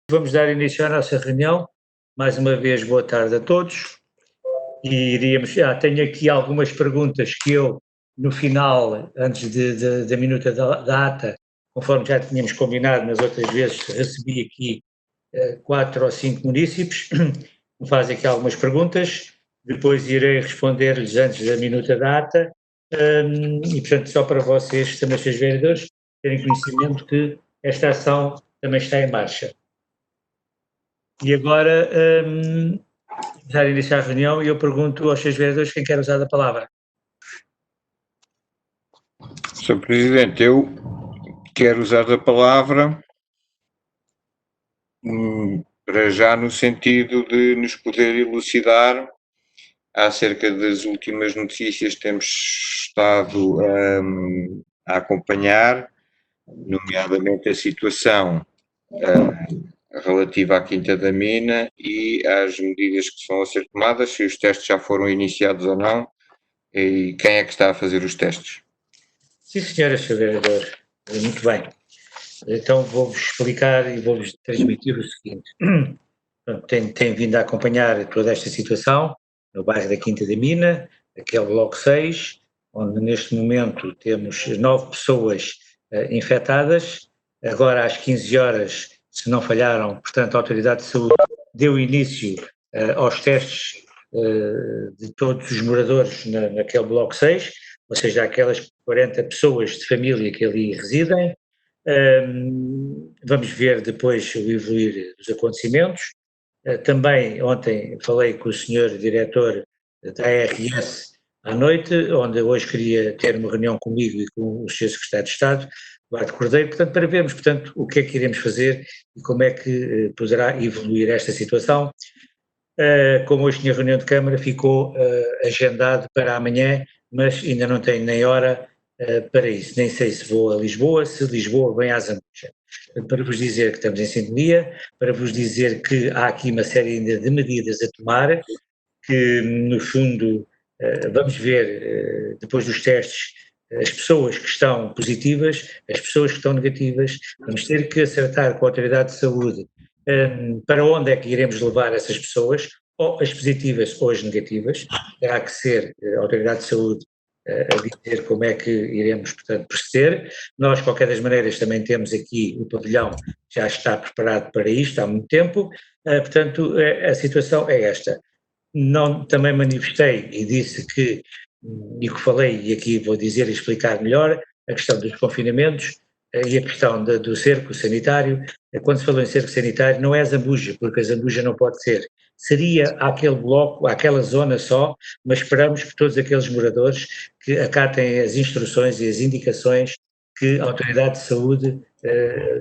Vamos dar início à nossa reunião. Mais uma vez, boa tarde a todos. E tenho aqui algumas perguntas que eu, no final, antes da minuta da ata, conforme já tínhamos combinado nas outras vezes, recebi aqui 4 ou 5 munícipes, me fazem aqui algumas perguntas, depois irei responder-lhes antes da minuta da ata, e portanto só para vocês, também seus vereadores, terem conhecimento que esta ação também está em marcha. E agora, já iniciar a reunião, e eu pergunto aos seus vereadores quem quer usar a palavra. Sr. Presidente, eu quero usar a palavra para já no sentido de nos poder elucidar acerca das últimas notícias que temos estado a acompanhar, nomeadamente a situação relativa à Quinta da Mina e às medidas que vão a ser tomadas, se os testes já foram iniciados ou não, e quem é que está a fazer os testes. Sim, senhora, Sr. Vereador, muito bem. Então vou-vos explicar e vou-vos transmitir o seguinte. Tem vindo a acompanhar toda esta situação no bairro da Quinta da Mina, aquele bloco 6, onde neste momento temos 9 pessoas infectadas. Agora às 15 horas, se não falharam, portanto a Autoridade de Saúde deu início aos testes de todos os moradores naquele bloco 6, ou seja, aquelas 40 pessoas de família que ali residem. Vamos ver depois o evoluir dos acontecimentos. Também ontem falei com o senhor diretor da ARS à noite, onde hoje queria ter uma reunião comigo e com o senhor secretário de Estado, Eduardo Cordeiro, portanto, para vermos, portanto, o que é que iremos fazer e como é que poderá evoluir esta situação. Como hoje tinha reunião de Câmara, ficou agendado para amanhã, mas ainda não tenho nem hora para isso. Nem sei se vou a Lisboa, se Lisboa vem à Zambuja. Para vos dizer que estamos em sintonia, para vos dizer que há aqui uma série ainda de medidas a tomar, que no fundo vamos ver depois dos testes as pessoas que estão positivas, as pessoas que estão negativas, vamos ter que acertar com a Autoridade de Saúde para onde é que iremos levar essas pessoas, ou as positivas ou as negativas. Terá que ser a Autoridade de Saúde a dizer como é que iremos, portanto, proceder. Nós, de qualquer das maneiras, também temos aqui o pavilhão, já está preparado para isto há muito tempo, portanto, a situação é esta. Também manifestei e disse que, e que falei, e aqui vou dizer e explicar melhor, a questão dos confinamentos e a questão do cerco sanitário. Quando se falou em cerco sanitário, não é a Zambuja, porque a Zambuja não pode ser. Seria aquele bloco, aquela zona só, mas esperamos que todos aqueles moradores que acatem as instruções e as indicações que a Autoridade de Saúde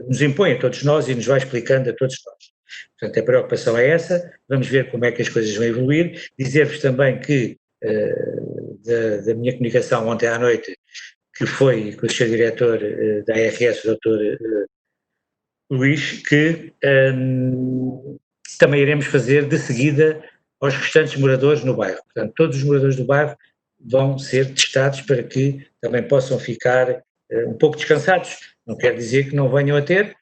nos impõe a todos nós e nos vai explicando a todos nós. Portanto, a preocupação é essa, vamos ver como é que as coisas vão evoluir. Dizer-vos também que, da minha comunicação ontem à noite, que foi com o Sr. Diretor da ARS, o Dr. Luís, que também iremos fazer de seguida aos restantes moradores no bairro. Portanto, todos os moradores do bairro vão ser testados para que também possam ficar um pouco descansados. Não quer dizer que não venham a ter,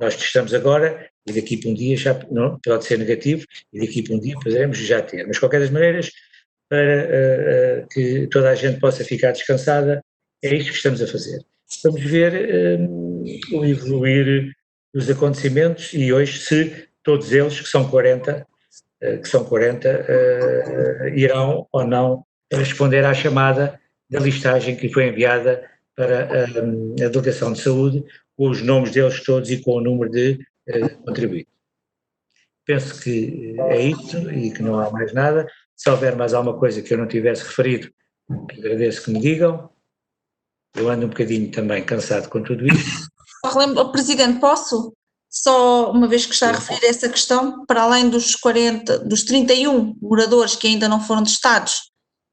nós testamos agora e daqui para um dia já não, pode ser negativo e daqui para um dia poderemos já ter. Mas de qualquer das maneiras, para que toda a gente possa ficar descansada, é isto que estamos a fazer. Vamos ver o evoluir dos acontecimentos e hoje se todos eles, que são 40, irão ou não responder à chamada da listagem que foi enviada para a Delegação de Saúde, com os nomes deles todos e com o número de contribuintes. Penso que é isto e que não há mais nada. Se houver mais alguma coisa que eu não tivesse referido, agradeço que me digam. Eu ando um bocadinho também cansado com tudo isto. Presidente, posso? Só uma vez que está a referir essa questão, para além dos 31 moradores que ainda não foram testados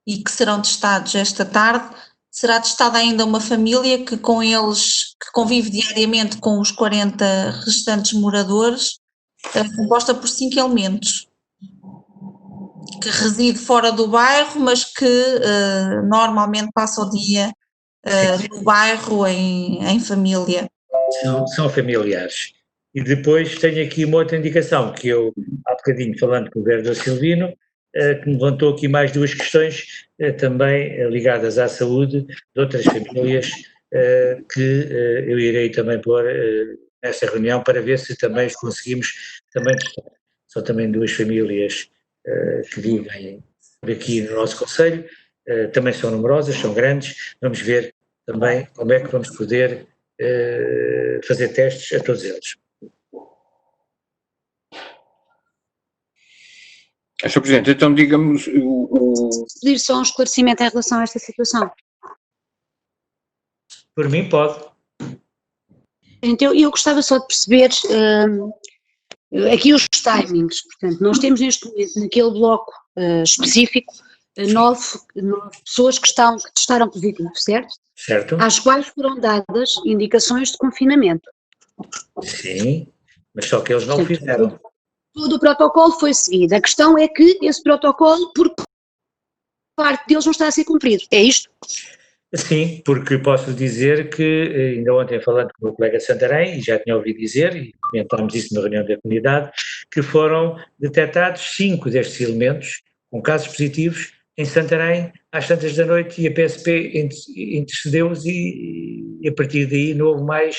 e que serão testados esta tarde, será testada ainda uma família que com eles, que convive diariamente com os 40 restantes moradores, composta por 5 elementos, que reside fora do bairro, mas que normalmente passa o dia no bairro em família. São familiares. E depois tenho aqui uma outra indicação, que eu, há bocadinho falando com o vereador Silvino, que me levantou aqui mais duas questões, também ligadas à saúde de outras famílias, que eu irei também pôr nessa reunião para ver se também os conseguimos também testar. São também duas famílias que vivem por aqui no nosso concelho, também são numerosas, são grandes, vamos ver também como é que vamos poder fazer testes a todos eles. Sr. Presidente, então diga-me Pedir só um esclarecimento em relação a esta situação. Por mim pode. Então, eu gostava só de perceber aqui os timings. Portanto, nós temos neste momento, naquele bloco específico, 9 pessoas que testaram positivo, certo? Certo. Às quais foram dadas indicações de confinamento. Sim, mas só que eles não o fizeram. Todo o protocolo foi seguido. A questão é que esse protocolo, por parte deles, não está a ser cumprido. É isto? Sim, porque posso dizer que, ainda ontem falando com o meu colega de Santarém, e já tinha ouvido dizer, e comentámos isso na reunião da comunidade, que foram detectados 5 destes elementos com casos positivos em Santarém às tantas da noite, e a PSP intercedeu-os e a partir daí não houve mais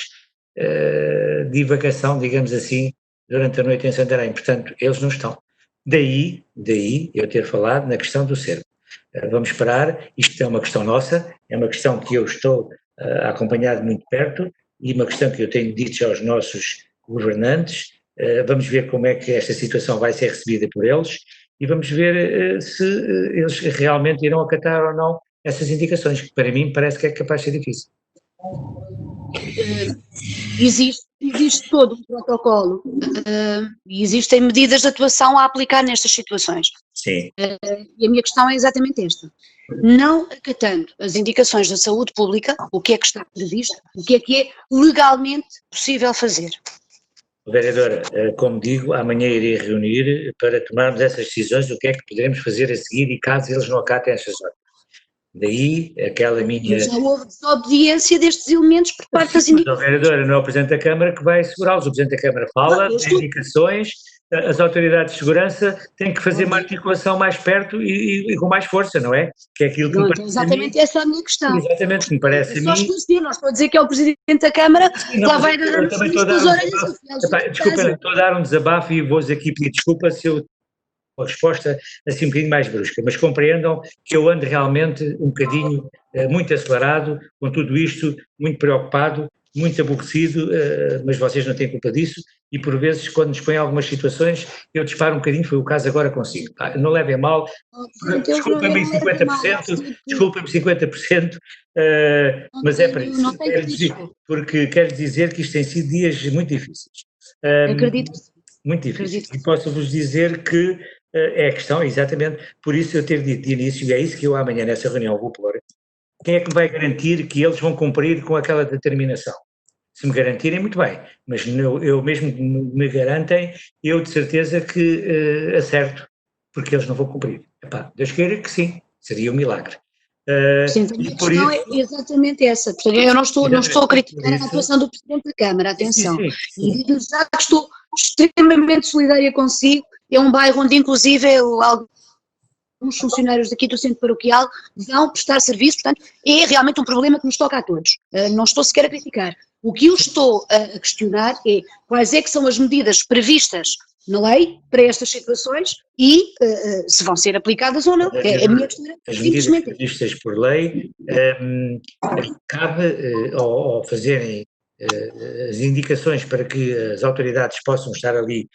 divagação, digamos assim, durante a noite em Santarém. Portanto, eles não estão. Daí eu ter falado na questão do cerco. Vamos esperar, isto é uma questão nossa, é uma questão que eu estou a acompanhar de muito perto e uma questão que eu tenho dito aos nossos governantes. Vamos ver como é que esta situação vai ser recebida por eles e vamos ver se eles realmente irão acatar ou não essas indicações, que para mim parece que é capaz de ser difícil. Existe todo um protocolo e existem medidas de atuação a aplicar nestas situações. Sim. E a minha questão é exatamente esta. Não acatando as indicações da saúde pública, o que é que está previsto, o que é legalmente possível fazer? Vereadora, como digo, amanhã irei reunir para tomarmos essas decisões do que é que poderemos fazer a seguir e caso eles não acatem estas ordens. Daí aquela minha... Já houve desobediência destes elementos por parte das indicações. Mas o vereador não é o Presidente da Câmara que vai segurá-los. O Presidente da Câmara fala, tem indicações, as autoridades de segurança têm que fazer uma articulação mais perto e com mais força, não é? Que é aquilo que me parece exatamente essa é a minha questão. Exatamente, que me parece a mim... Só esclarecer, não estou a dizer que é o Presidente da Câmara que lá vai dar as orelhas. Desculpa, estou a dar um desabafo e vou-vos aqui pedir desculpa se eu... uma resposta assim um bocadinho mais brusca, mas compreendam que eu ando realmente um bocadinho muito acelerado com tudo isto, muito preocupado, muito aborrecido, mas vocês não têm culpa disso e por vezes quando nos põem algumas situações eu disparo um bocadinho, foi o caso agora consigo. Não levem mal, desculpem-me 50%, mas é para isso, porque quero dizer que isto tem sido dias muito difíceis. Acredito. Muito difícil. E posso-vos dizer que é a questão, exatamente, por isso eu ter dito de início, e é isso que eu amanhã nessa reunião vou pôr, quem é que me vai garantir que eles vão cumprir com aquela determinação? Se me garantirem, muito bem, mas eu mesmo que me garantem, eu de certeza que acerto, porque eles não vão cumprir. Epá, Deus queira que sim, seria um milagre. Sim, a minha questão é exatamente essa. Portanto, eu não estou a criticar a atuação do Presidente da Câmara, atenção. E digo já que estou extremamente solidária consigo. É um bairro onde, inclusive, alguns funcionários daqui do centro paroquial vão prestar serviço, portanto, é realmente um problema que nos toca a todos. Não estou sequer a criticar. O que eu estou a questionar é quais é que são as medidas previstas na lei para estas situações e se vão ser aplicadas ou não. A minha questão é as medidas previstas por lei cabe ao fazerem as indicações para que as autoridades possam estar ali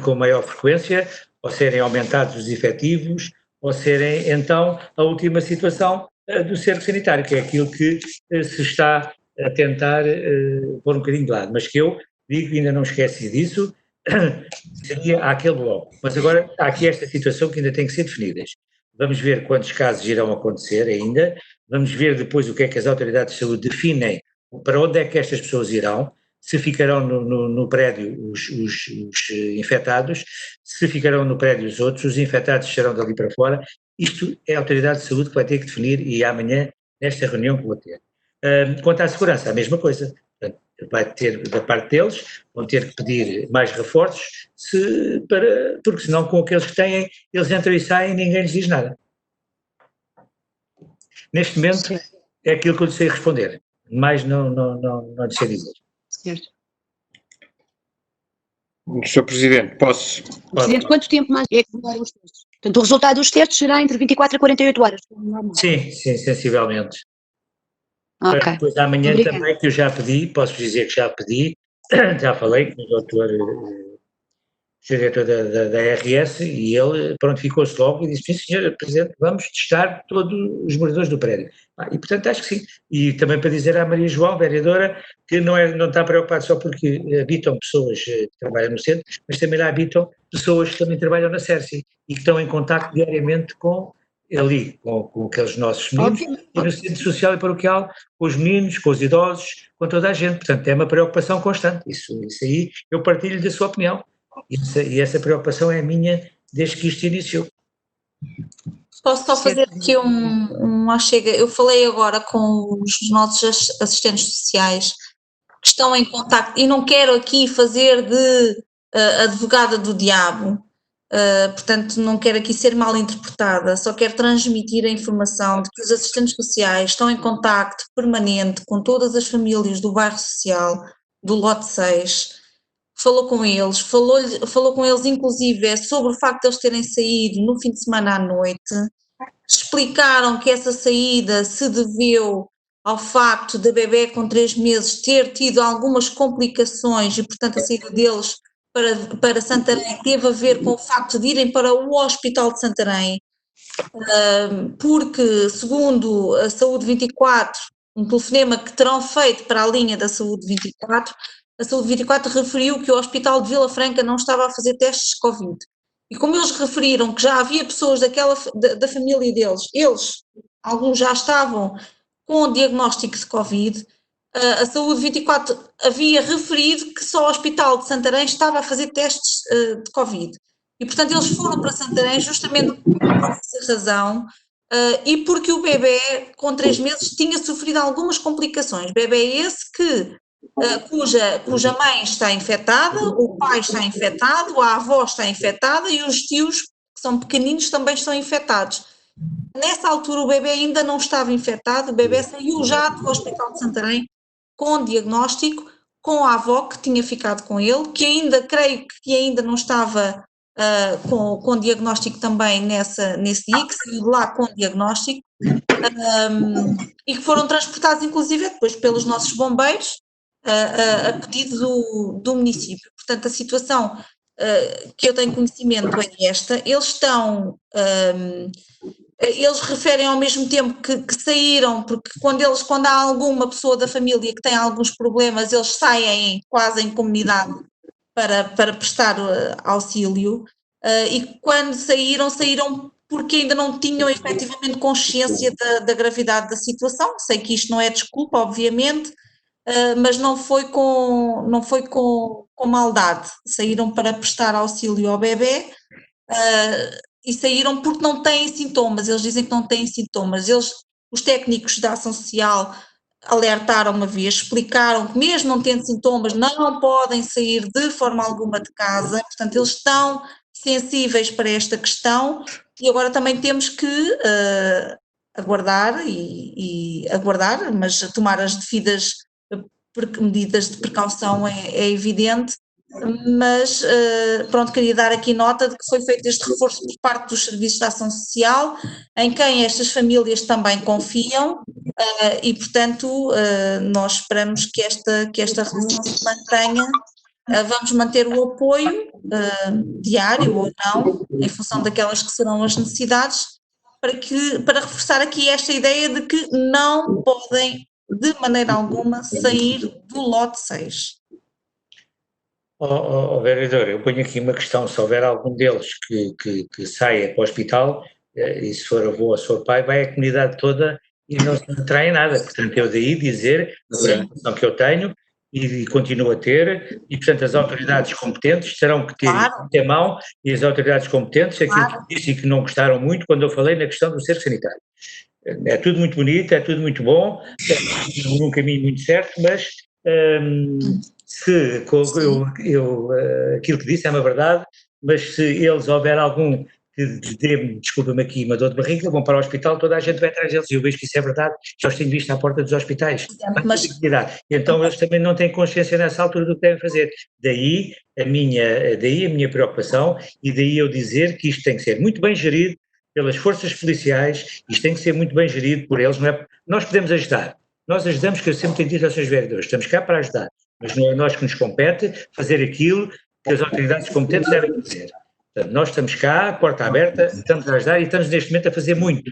com maior frequência, ou serem aumentados os efetivos, ou serem então a última situação do cerco sanitário, que é aquilo que se está a tentar pôr um bocadinho de lado, mas que eu digo, ainda não esqueci disso, seria aquele bloco. Mas agora há aqui esta situação que ainda tem que ser definidas. Vamos ver quantos casos irão acontecer ainda, vamos ver depois o que é que as autoridades de saúde definem, para onde é que estas pessoas irão, se ficarão no prédio os infectados, se ficarão no prédio os outros, os infectados serão dali para fora. Isto é a autoridade de saúde que vai ter que definir e amanhã, nesta reunião que vou ter. Quanto à segurança, a mesma coisa. vai ter, da parte deles, vão ter que pedir mais reforços, porque senão com aqueles que têm, eles entram e saem e ninguém lhes diz nada. Neste momento, é aquilo que eu lhe sei responder, mais não lhe sei dizer. Certo. Sr. Presidente, posso? Presidente, quanto tempo mais é que demoram os testes? Portanto, o resultado dos testes será entre 24 a 48 horas. Sim, sensivelmente. Ok. Depois amanhã Obrigada. também, que eu já pedi, posso dizer que já pedi, já falei com o doutor diretor da RS e ele prontificou-se logo e disse, sim, Sr. Presidente, vamos testar todos os moradores do prédio. E portanto acho que sim. E também para dizer à Maria João, vereadora, que não está preocupada só porque habitam pessoas que trabalham no centro, mas também lá habitam pessoas que também trabalham na CERSI e que estão em contacto diariamente com aqueles nossos meninos, e no centro social e paroquial, com os meninos, com os idosos, com toda a gente. Portanto, é uma preocupação constante. Isso aí eu partilho da sua opinião. E essa preocupação é minha desde que isto iniciou. Posso só fazer aqui uma chega. Eu falei agora com os nossos assistentes sociais que estão em contacto, e não quero aqui fazer de advogada do diabo, portanto não quero aqui ser mal interpretada, só quero transmitir a informação de que os assistentes sociais estão em contacto permanente com todas as famílias do bairro social, do lote 6, falou com eles inclusive sobre o facto de eles terem saído no fim de semana à noite, explicaram que essa saída se deveu ao facto da bebé com 3 meses ter tido algumas complicações e portanto a saída deles para Santarém teve a ver com o facto de irem para o Hospital de Santarém, porque segundo a Saúde 24, um telefonema que terão feito para a linha da Saúde 24, a Saúde 24 referiu que o Hospital de Vila Franca não estava a fazer testes de Covid. E como eles referiram que já havia pessoas da família deles, alguns já estavam com diagnóstico de Covid, a Saúde 24 havia referido que só o Hospital de Santarém estava a fazer testes de Covid. E, portanto, eles foram para Santarém justamente por essa razão e porque o bebê com 3 meses tinha sofrido algumas complicações. Bebê esse cuja mãe está infectada, o pai está infectado, a avó está infectada e os tios, que são pequeninos, também estão infectados. Nessa altura o bebê ainda não estava infectado, o bebê saiu já do Hospital de Santarém com diagnóstico, com a avó que tinha ficado com ele, que ainda, creio que ainda não estava com diagnóstico também nesse dia, que saiu de lá com diagnóstico, e que foram transportados inclusive depois pelos nossos bombeiros, a pedido do município. Portanto, a situação que eu tenho conhecimento é esta, eles referem ao mesmo tempo que saíram, porque quando há alguma pessoa da família que tem alguns problemas, eles saem quase em comunidade para prestar auxílio, e quando saíram porque ainda não tinham efetivamente consciência da gravidade da situação. Sei que isto não é desculpa, obviamente, mas não foi com maldade, saíram para prestar auxílio ao bebê, e saíram porque não têm sintomas, eles dizem que não têm sintomas, os técnicos da ação social alertaram uma vez, explicaram que mesmo não tendo sintomas não podem sair de forma alguma de casa, portanto eles estão sensíveis para esta questão e agora também temos que aguardar, mas tomar as devidas medidas de precaução é evidente, mas pronto, queria dar aqui nota de que foi feito este reforço por parte dos serviços de ação social, em quem estas famílias também confiam, e portanto nós esperamos que esta relação se mantenha. Vamos manter o apoio diário ou não, em função daquelas que serão as necessidades, para reforçar aqui esta ideia de que não podem de maneira alguma sair do lote 6. Vereador, eu ponho aqui uma questão, se houver algum deles que saia para o hospital, e se for avô ou se for pai, vai a comunidade toda e não se trai nada, portanto eu daí dizer, a informação que eu tenho e continuo a ter, e portanto as autoridades competentes terão que ter a mão, e as autoridades competentes, aquilo que disse e que não gostaram muito quando eu falei na questão do cerco sanitário. É tudo muito bonito, é tudo muito bom, é num caminho muito certo, mas aquilo que disse é uma verdade, mas se eles houver algum que dê-me, desculpa-me aqui, uma dor de barriga, vão para o hospital, toda a gente vai atrás deles, e eu vejo que isso é verdade, já os tenho visto à porta dos hospitais. Mas Então eles também não têm consciência nessa altura do que devem fazer. Daí a minha preocupação, e daí eu dizer que isto tem que ser muito bem gerido pelas forças policiais, isto tem que ser muito bem gerido por eles, não é? Nós podemos ajudar, nós ajudamos, que eu sempre tenho dito aos seus vereadores, estamos cá para ajudar, mas não é nós que nos compete fazer aquilo que as autoridades competentes devem fazer. Portanto, nós estamos cá, porta aberta, estamos a ajudar e estamos neste momento a fazer muito,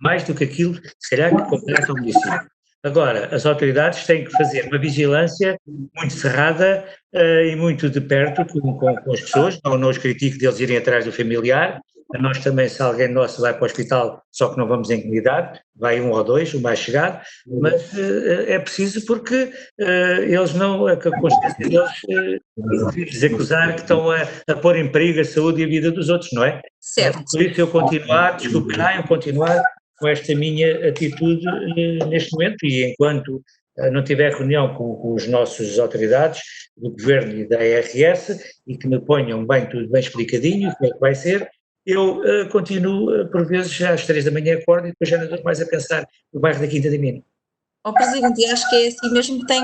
mais do que aquilo, se calhar, que compete ao município. Agora, as autoridades têm que fazer uma vigilância muito cerrada e muito de perto com as pessoas, não os critico deles irem atrás do familiar. A nós também, se alguém nosso vai para o hospital, só que não vamos em comunidade, vai um ou dois, o mais chegado, mas é preciso porque eles não, a consciência deles desacusar que estão a pôr em perigo a saúde e a vida dos outros, não é? certo. Por isso eu continuar com esta minha atitude neste momento, e enquanto não tiver reunião com os nossos autoridades do Governo e da ARS e que me ponham bem tudo bem explicadinho, como é que vai ser, eu continuo, por vezes, às 3 da manhã acordo e depois já não estou mais a pensar no bairro da Quinta da Mina. Presidente, e acho que é assim mesmo que tem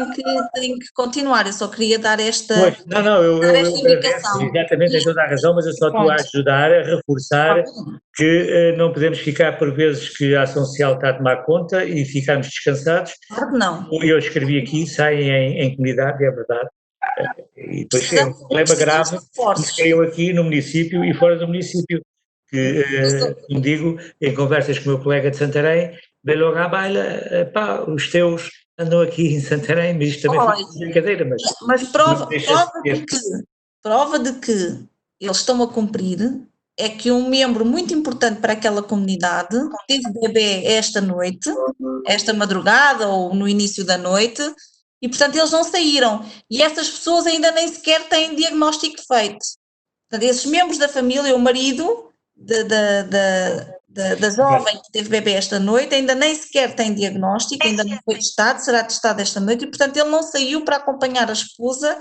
que continuar, eu só queria dar esta indicação. Exatamente, tem toda a razão, mas eu só estou a ajudar a reforçar que não podemos ficar por vezes que a ação social está a tomar conta e ficarmos descansados. Claro que não. Eu escrevi aqui, saem em comunidade, é verdade, e depois é um problema grave que caiu aqui no município e fora do município, que, como digo, em conversas com o meu colega de Santarém, veio logo à baila, pá, os teus andam aqui em Santarém, mas isto também foi brincadeira, mas prova de que eles estão a cumprir é que um membro muito importante para aquela comunidade teve bebê esta noite, esta madrugada ou no início da noite, e portanto eles não saíram, e essas pessoas ainda nem sequer têm diagnóstico feito. Portanto, esses membros da família, o marido da jovem que teve bebê esta noite, ainda nem sequer tem diagnóstico, ainda não foi testado, será testado esta noite, e portanto ele não saiu para acompanhar a esposa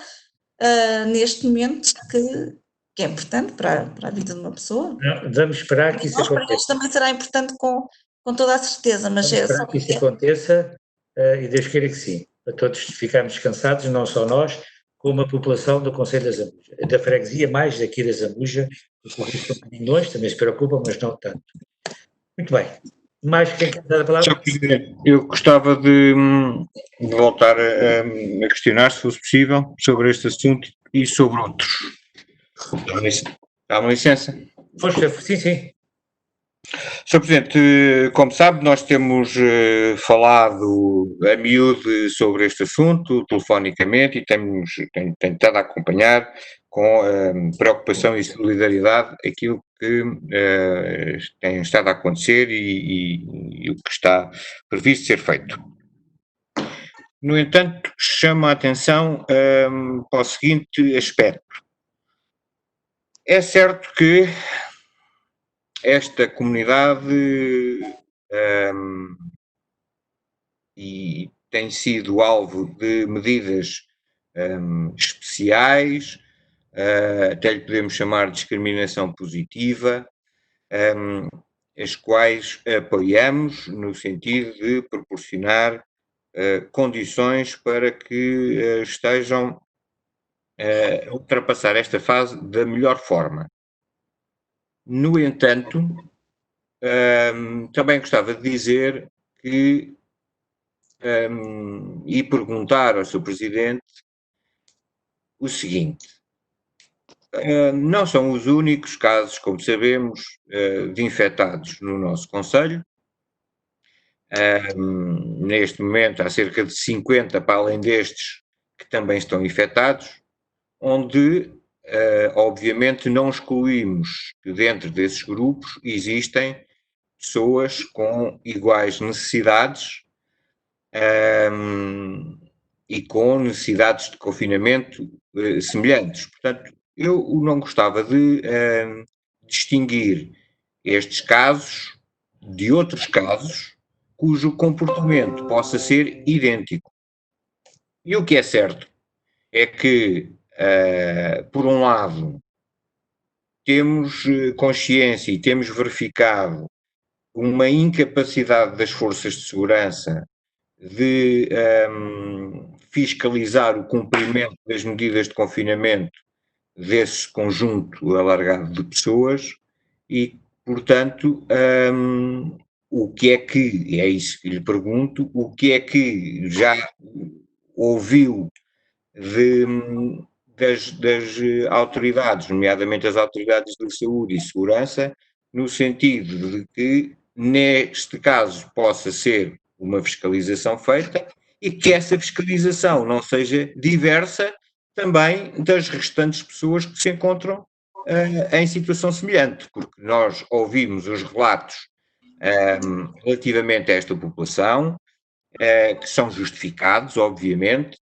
neste momento, que é importante para a vida de uma pessoa. Não, vamos esperar que isso aconteça. Para eles também será importante com toda a certeza, mas vamos esperar que isso aconteça, e Deus queira que sim, para todos ficarmos descansados, não só nós, como a população do Concelho da Zambuja, da freguesia mais daqui da Zambuja, o correio um bocadinho longe, também se preocupa, mas não tanto. Muito bem. Mais quem quer dar a palavra? Eu gostava de voltar a questionar, se fosse possível, sobre este assunto e sobre outros. Dá-me licença? Força, sim. Sr. Presidente, como sabe, nós temos falado a miúdo sobre este assunto, telefonicamente, e tenho tentado acompanhar com preocupação e solidariedade aquilo que tem estado a acontecer e o que está previsto ser feito. No entanto, chamo a atenção para o seguinte aspecto. É certo que esta comunidade e tem sido alvo de medidas especiais, até lhe podemos chamar de discriminação positiva, as quais apoiamos no sentido de proporcionar condições para que estejam a ultrapassar esta fase da melhor forma. No entanto, também gostava de dizer que e perguntar ao Sr. Presidente o seguinte: não são os únicos casos, como sabemos, de infectados no nosso concelho. Neste momento há cerca de 50 para além destes que também estão infectados, onde obviamente não excluímos que dentro desses grupos existem pessoas com iguais necessidades e com necessidades de confinamento semelhantes. Portanto, eu não gostava de distinguir estes casos de outros casos cujo comportamento possa ser idêntico. E o que é certo é que, por um lado, temos consciência e temos verificado uma incapacidade das forças de segurança de fiscalizar o cumprimento das medidas de confinamento desse conjunto alargado de pessoas e, portanto, o que é que, é isso que lhe pergunto, o que é que já ouviu das autoridades, nomeadamente as autoridades de saúde e segurança, no sentido de que, neste caso, possa ser uma fiscalização feita e que essa fiscalização não seja diversa também das restantes pessoas que se encontram em situação semelhante, porque nós ouvimos os relatos relativamente a esta população, que são justificados, obviamente,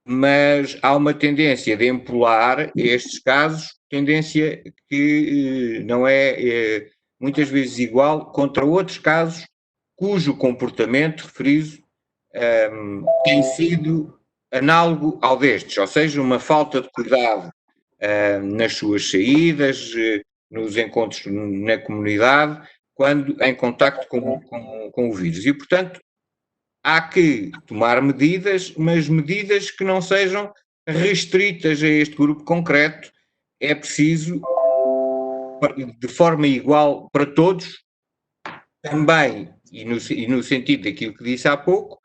mas há uma tendência de empolar estes casos, tendência que não é muitas vezes igual contra outros casos cujo comportamento referido tem sido análogo ao destes, ou seja, uma falta de cuidado nas suas saídas, nos encontros na comunidade, quando em contacto com o vírus. E, portanto, há que tomar medidas, mas medidas que não sejam restritas a este grupo concreto. É preciso, de forma igual para todos, também, e no sentido daquilo que disse há pouco,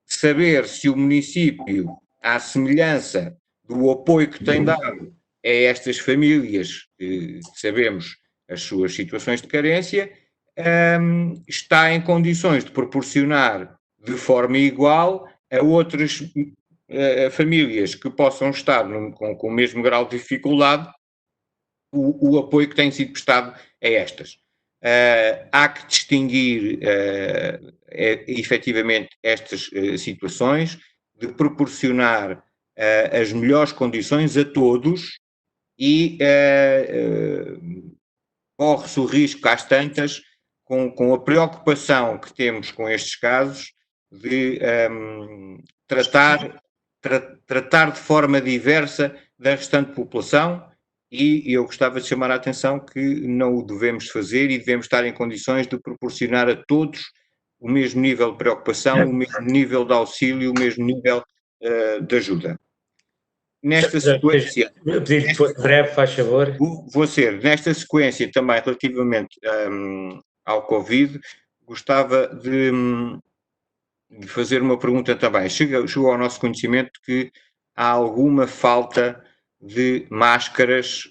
saber se o município, à semelhança do apoio que tem dado a estas famílias, que sabemos as suas situações de carência, está em condições de proporcionar de forma igual a outras famílias que possam estar com o mesmo grau de dificuldade o apoio que tem sido prestado a estas. Há que distinguir efetivamente estas situações, de proporcionar as melhores condições a todos e corre-se o risco às tantas, com a preocupação que temos com estes casos, de tratar de forma diversa da restante população, e eu gostava de chamar a atenção que não o devemos fazer e devemos estar em condições de proporcionar a todos o mesmo nível de preocupação, o mesmo nível de auxílio, o mesmo nível de ajuda. Nesta sequência... Breve, faz favor. Vou ser, nesta sequência também relativamente ao Covid, gostava de fazer uma pergunta também. Chegou ao nosso conhecimento que há alguma falta de máscaras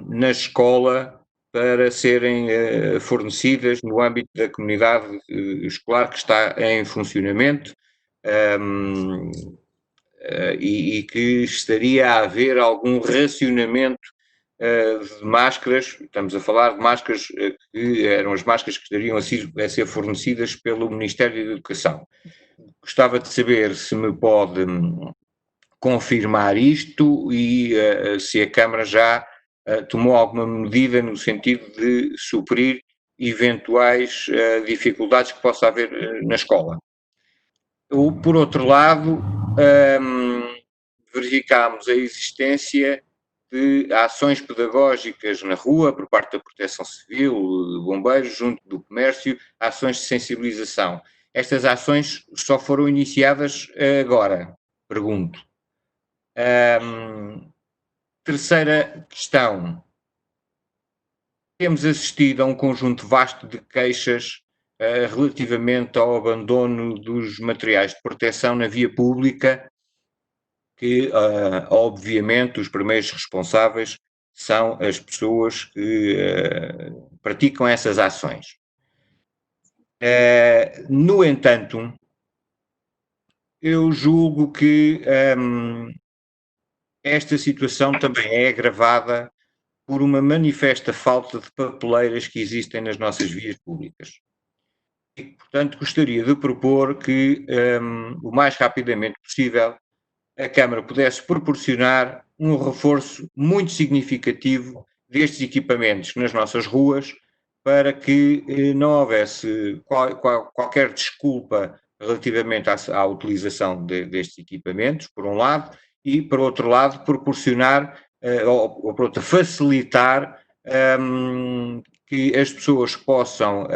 na escola para serem fornecidas no âmbito da comunidade escolar que está em funcionamento e que estaria a haver algum racionamento de máscaras. Estamos a falar de máscaras que eram as máscaras que estariam a ser fornecidas pelo Ministério da Educação. Gostava de saber se me pode confirmar isto e se a Câmara já tomou alguma medida no sentido de suprir eventuais dificuldades que possa haver na escola. Por outro lado, verificámos a existência de ações pedagógicas na rua por parte da Proteção Civil, de bombeiros, junto do comércio, ações de sensibilização. Estas ações só foram iniciadas agora, pergunto. Terceira questão. Temos assistido a um conjunto vasto de queixas relativamente ao abandono dos materiais de proteção na via pública, que, obviamente, os primeiros responsáveis são as pessoas que praticam essas ações. No entanto, eu julgo que esta situação também é agravada por uma manifesta falta de papeleiras que existem nas nossas vias públicas. E, portanto, gostaria de propor que, o mais rapidamente possível, a Câmara pudesse proporcionar um reforço muito significativo destes equipamentos nas nossas ruas, para que não houvesse qualquer desculpa relativamente à utilização destes equipamentos, por um lado, e, por outro lado, proporcionar, ou por outro, facilitar que as pessoas possam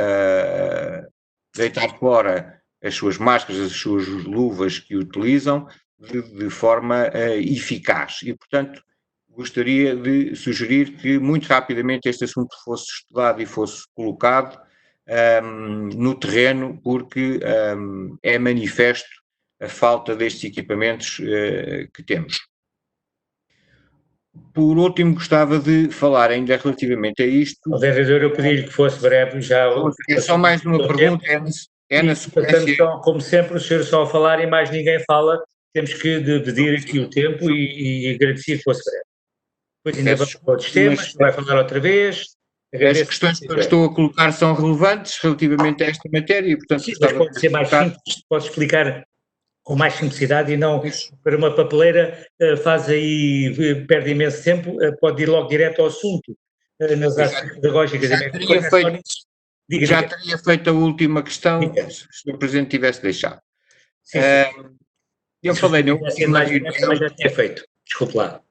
deitar fora as suas máscaras, as suas luvas que utilizam de forma eficaz. E, portanto, gostaria de sugerir que muito rapidamente este assunto fosse estudado e fosse colocado no terreno, porque é manifesto a falta destes equipamentos que temos. Por último, gostava de falar ainda relativamente a isto. O vereador, eu pedi-lhe que fosse breve, já... É só mais uma pergunta, é na sequência... Só, como sempre, o senhor só a falar e mais ninguém fala, temos que dividir aqui o tempo e agradecer que fosse breve. Depois ainda vamos para outros temas, vai falar outra vez. As questões que eu estou a colocar são relevantes relativamente a esta matéria e, portanto... Sim, mas pode ser mais simples, pode explicar com mais simplicidade e não para uma papeleira, faz aí, perde imenso tempo, pode ir logo direto ao assunto, nas ações pedagógicas. Já teria feito a última questão, se o Sr. Presidente tivesse deixado. Sim. Eu falei na última reunião... já tinha feito, desculpe lá.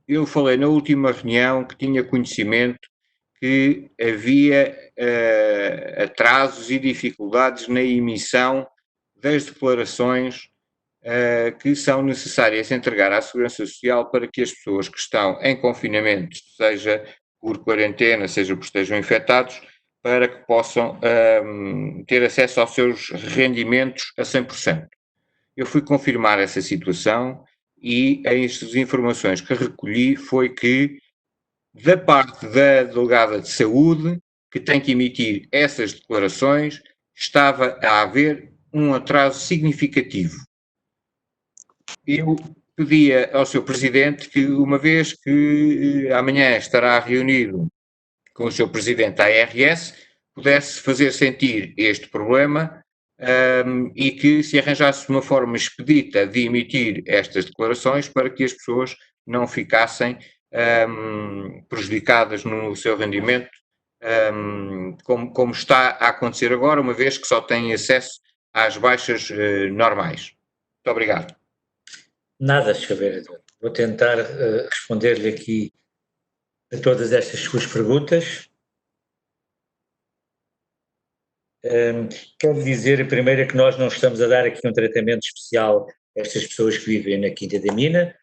Eu falei na última reunião que tinha conhecimento que havia atrasos e dificuldades na emissão das declarações que são necessárias entregar à Segurança Social para que as pessoas que estão em confinamento, seja por quarentena, seja por estejam infectados, para que possam ter acesso aos seus rendimentos a 100%. Eu fui confirmar essa situação e as informações que recolhi foi que, da parte da delegada de saúde, que tem que emitir essas declarações, estava a haver um atraso significativo. Eu pedia ao Sr. Presidente que, uma vez que amanhã estará reunido com o Sr. Presidente da ARS, pudesse fazer sentir este problema e que se arranjasse uma forma expedita de emitir estas declarações para que as pessoas não ficassem prejudicadas no seu rendimento, como está a acontecer agora, uma vez que só têm acesso às baixas normais. Muito obrigado. Nada, Sr. Vereador. Vou tentar responder-lhe aqui a todas estas suas perguntas. Quero dizer, primeiro, que nós não estamos a dar aqui um tratamento especial a estas pessoas que vivem na Quinta da Mina,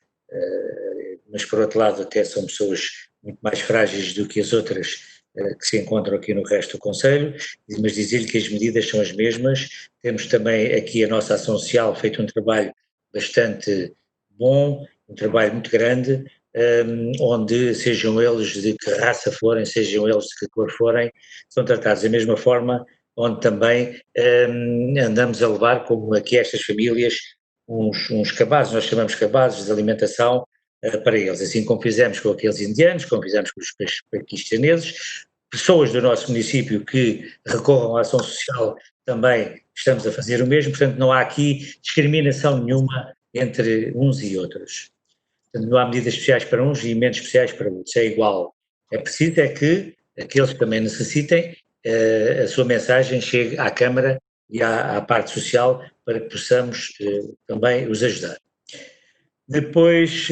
mas, por outro lado, até são pessoas muito mais frágeis do que as outras que se encontram aqui no resto do Conselho, mas dizer-lhe que as medidas são as mesmas. Temos também aqui a nossa ação social feito um trabalho bastante bom, um trabalho muito grande, onde sejam eles de que raça forem, sejam eles de que cor forem, são tratados da mesma forma, onde também andamos a levar, como aqui estas famílias, uns cabazes, nós chamamos cabazes de alimentação para eles, assim como fizemos com aqueles indianos, como fizemos com os paquistaneses, pessoas do nosso município que recorram à ação social também estamos a fazer o mesmo, portanto não há aqui discriminação nenhuma entre uns e outros. Portanto, não há medidas especiais para uns e menos especiais para outros, é igual. É preciso é que aqueles que também necessitem, a sua mensagem chegue à Câmara e à parte social para que possamos também os ajudar. Depois,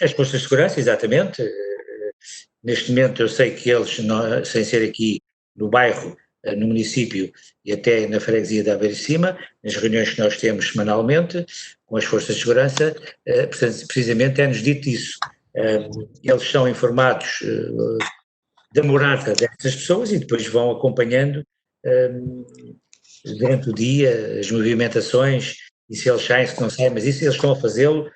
as forças de segurança, exatamente. Neste momento eu sei que eles, sem ser aqui no bairro, no município e até na freguesia da Aveiro-Cima, nas reuniões que nós temos semanalmente com as forças de segurança, precisamente é-nos dito isso. Eles são informados da morada destas pessoas e depois vão acompanhando durante o dia as movimentações e se eles saem, se não saem, mas isso eles estão a fazê-lo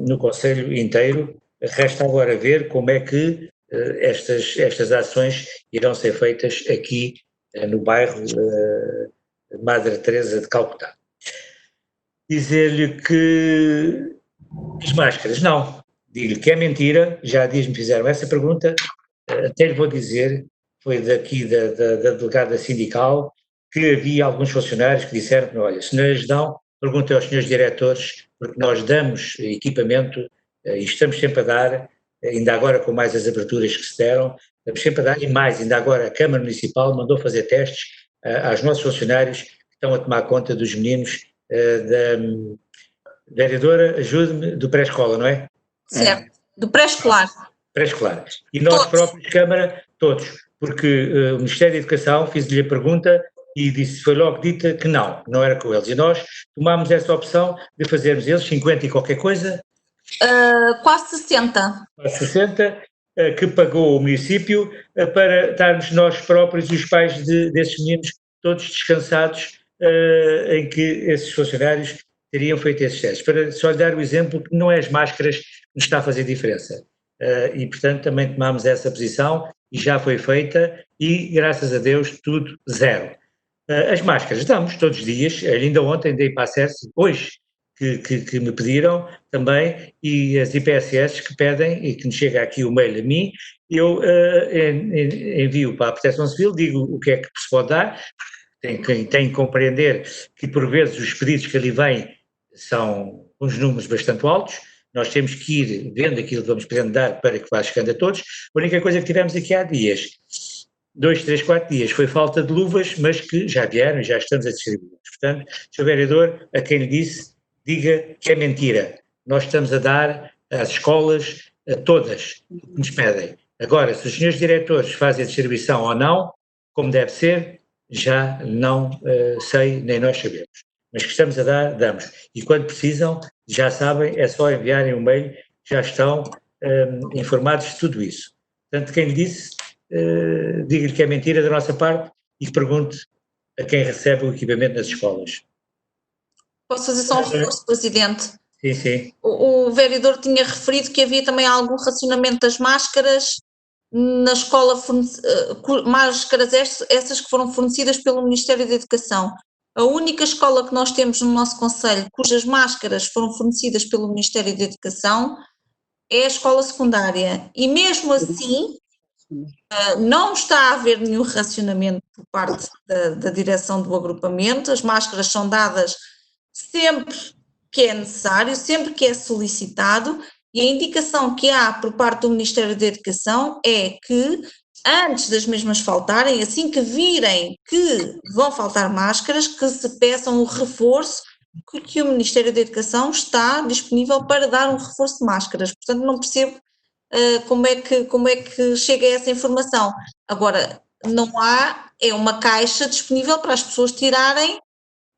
no Conselho inteiro. Resta agora ver como é que estas ações irão ser feitas aqui no bairro Madre Teresa de Calcutá. Dizer-lhe que as máscaras, não, digo-lhe que é mentira, já me fizeram essa pergunta, até lhe vou dizer, foi daqui da delegada sindical, que havia alguns funcionários que disseram que, olha, se não lhes dão, perguntem aos senhores diretores, porque nós damos equipamento e estamos sempre a dar, ainda agora com mais as aberturas que se deram, estamos sempre a dar, e mais, ainda agora a Câmara Municipal mandou fazer testes aos nossos funcionários que estão a tomar conta dos meninos da vereadora, ajude-me, do pré-escola, não é? Certo, do pré-escolar. Pré-escolar. E nós próprios, Câmara, todos, porque o Ministério da Educação fez-lhe a pergunta e disse, foi logo dita que não era com eles. E nós tomámos essa opção de fazermos eles 50 e qualquer coisa. Quase 60. Quase 60, que pagou o município para estarmos nós próprios e os pais desses meninos todos descansados, em que esses funcionários teriam feito esses testes. Para só lhe dar o exemplo que não é as máscaras que nos está a fazer diferença. E, portanto, também tomámos essa posição e já foi feita e, graças a Deus, tudo zero. As máscaras damos todos os dias, ainda ontem dei para a CERS, hoje que me pediram também, e as IPSS que pedem, e que me chega aqui o mail a mim, eu envio para a Proteção Civil, digo o que é que se pode dar, tem que compreender que por vezes os pedidos que ali vêm são uns números bastante altos, nós temos que ir vendo aquilo que vamos podendo dar para que vá chegando a todos. A única coisa que tivemos aqui há dias, 2, 3, 4 dias, foi falta de luvas, mas que já vieram e já estamos a distribuir. Portanto, Sr. Vereador, a quem lhe disse, diga que é mentira. Nós estamos a dar às escolas, a todas, o que nos pedem. Agora, se os senhores diretores fazem a distribuição ou não, como deve ser, já não sei, nem nós sabemos. Mas que estamos a dar, damos. E quando precisam, já sabem, é só enviarem um mail, já estão informados de tudo isso. Portanto, quem lhe disse, diga-lhe que é mentira da nossa parte e que pergunte a quem recebe o equipamento nas escolas. Posso fazer só um reforço, Presidente? Sim, sim. O vereador tinha referido que havia também algum racionamento das máscaras na escola, máscaras essas que foram fornecidas pelo Ministério da Educação. A única escola que nós temos no nosso concelho cujas máscaras foram fornecidas pelo Ministério da Educação é a escola secundária. E mesmo assim, não está a haver nenhum racionamento por parte da direção do agrupamento, as máscaras são dadas sempre que é necessário, sempre que é solicitado, e a indicação que há por parte do Ministério da Educação é que, antes das mesmas faltarem, assim que virem que vão faltar máscaras, que se peçam o reforço, que o Ministério da Educação está disponível para dar um reforço de máscaras. Portanto, não percebo como é que chega a essa informação. Agora, não há, é uma caixa disponível para as pessoas tirarem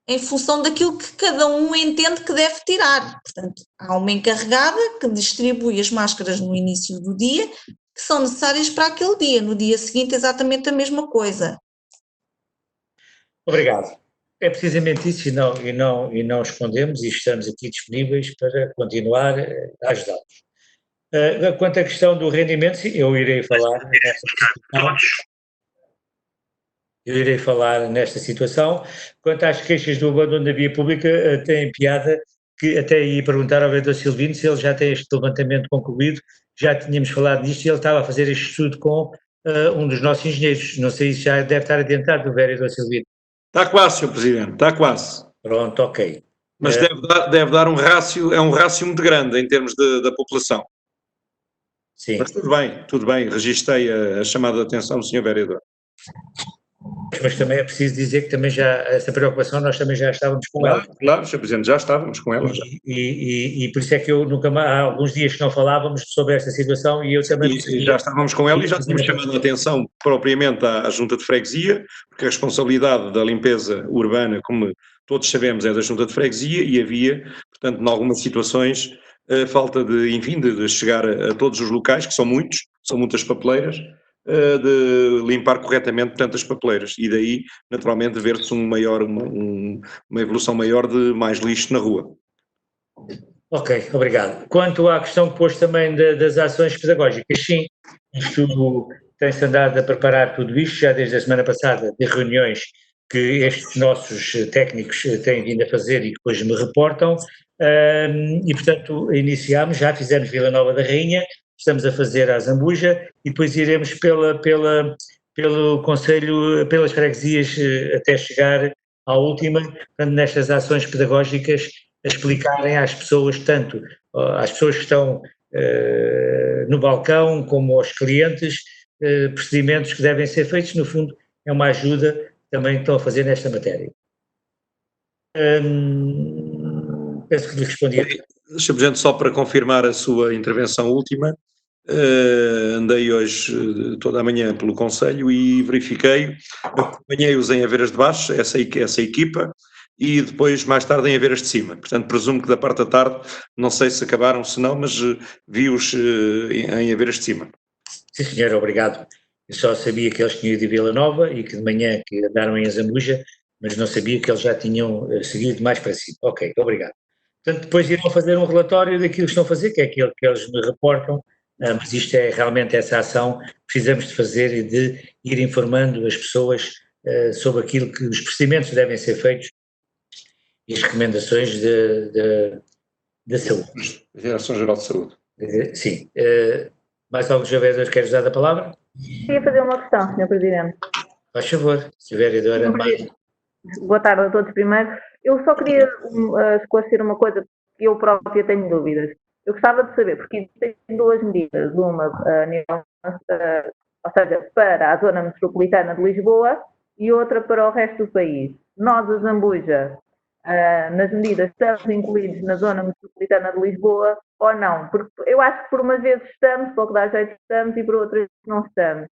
em função daquilo que cada um entende que deve tirar. Portanto, há uma encarregada que distribui as máscaras no início do dia, que são necessárias para aquele dia. No dia seguinte, exatamente a mesma coisa. Obrigado. É precisamente isso e não escondemos e estamos aqui disponíveis para continuar a ajudá-los. Quanto à questão do rendimento, eu irei falar nesta situação. Nesta situação. Quanto às queixas do abandono da via pública, tem piada que até ia perguntar ao vereador Silvino se ele já tem este levantamento concluído, já tínhamos falado disto e ele estava a fazer este estudo com um dos nossos engenheiros, não sei se já deve estar adiantado do vereador Silvino. Está quase, Sr. Presidente, está quase. Pronto, ok. Mas deve dar um rácio, é um rácio muito grande em termos da população. Sim. Mas tudo bem, registrei a chamada de atenção do Sr. Vereador. Mas também é preciso dizer que também já, essa preocupação nós também já estávamos com ela. Claro, Sr. Presidente, já estávamos com ela. E por isso é que eu nunca mais, há alguns dias que não falávamos sobre esta situação e eu também... E já estávamos com ela e já tínhamos chamado a atenção propriamente à Junta de Freguesia, porque a responsabilidade da limpeza urbana, como todos sabemos, é da Junta de Freguesia e havia, portanto, em algumas situações, falta de chegar a todos os locais, que são muitos, são muitas papeleiras, de limpar corretamente tantas papeleiras e daí naturalmente ver-se uma evolução maior de mais lixo na rua. Ok, obrigado. Quanto à questão que pôs também das ações pedagógicas, sim, isto tem-se andado a preparar tudo isto, já desde a semana passada, de reuniões que estes nossos técnicos têm vindo a fazer e que depois me reportam, e portanto iniciámos, já fizemos Vila Nova da Rainha, estamos a fazer a Zambuja e depois iremos pelo Conselho, pelas freguesias até chegar à última, portanto, nestas ações pedagógicas, a explicarem às pessoas, tanto às pessoas que estão no balcão como aos clientes, procedimentos que devem ser feitos. No fundo, é uma ajuda também estão a fazer nesta matéria. Penso que lhe respondi. Sr. Presidente, só para confirmar a sua intervenção última, andei hoje toda a manhã pelo Conselho e verifiquei, acompanhei-os em Aveiras de Baixo, essa equipa, e depois mais tarde em Aveiras de Cima. Portanto, presumo que da parte da tarde, não sei se acabaram, se não, mas vi-os em Aveiras de Cima. Sim, senhor, obrigado. Eu só sabia que eles tinham ido de Vila Nova e que de manhã que andaram em Azambuja, mas não sabia que eles já tinham seguido mais para cima. Ok, obrigado. Portanto, depois irão fazer um relatório daquilo que estão a fazer, que é aquilo que eles me reportam, mas isto é realmente essa ação que precisamos de fazer e de ir informando as pessoas sobre aquilo que os procedimentos devem ser feitos e as recomendações da saúde. Direção-Geral de Saúde. Sim. Mais alguns vereadores querem usar a palavra? Queria fazer uma questão, Sr. Presidente. Faz favor, Sr. Vereadora. Boa tarde a todos primeiro. Eu só queria esclarecer uma coisa, que eu própria tenho dúvidas. Eu gostava de saber, porque existem duas medidas, uma a nível, ou seja, para a zona metropolitana de Lisboa e outra para o resto do país. Nós, a Zambuja, nas medidas, estamos incluídos na zona metropolitana de Lisboa ou não? Porque eu acho que por umas vezes estamos, para o que dá jeito estamos, e por outras não estamos.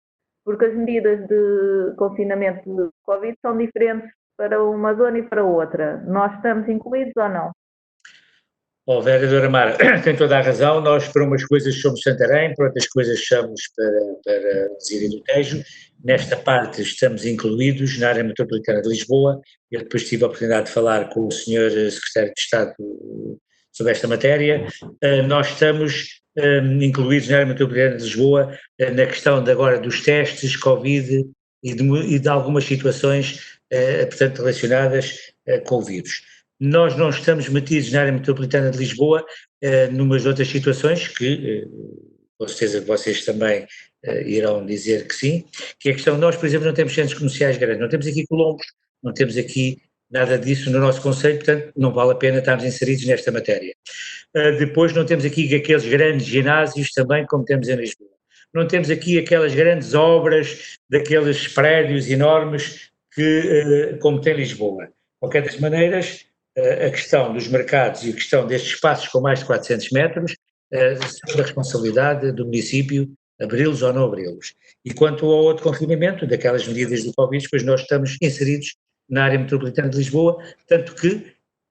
Porque as medidas de confinamento de Covid são diferentes para uma zona e para outra. Nós estamos incluídos ou não? Oh, vereadora Mara, tem toda a razão. Nós, para umas coisas, somos Santarém, para outras coisas, somos para Zíria do Tejo. Nesta parte, estamos incluídos na área metropolitana de Lisboa. Eu depois tive a oportunidade de falar com o Sr. Secretário de Estado sobre esta matéria. Nós estamos incluídos na área metropolitana de Lisboa na questão agora dos testes Covid e de algumas situações, portanto, relacionadas com o vírus. Nós não estamos metidos na área metropolitana de Lisboa numas outras situações que, com certeza que vocês também irão dizer que sim, que é a questão, nós, por exemplo, não temos centros comerciais grandes, não temos aqui Colombos, não temos aqui nada disso no nosso concelho, portanto não vale a pena estarmos inseridos nesta matéria. Depois não temos aqui aqueles grandes ginásios também, como temos em Lisboa. Não temos aqui aquelas grandes obras daqueles prédios enormes como tem Lisboa. De qualquer das maneiras, a questão dos mercados e a questão destes espaços com mais de 400 metros são da responsabilidade do município abri-los ou não abri-los. E quanto ao outro confinamento, daquelas medidas do Covid, pois nós estamos inseridos na área metropolitana de Lisboa, tanto que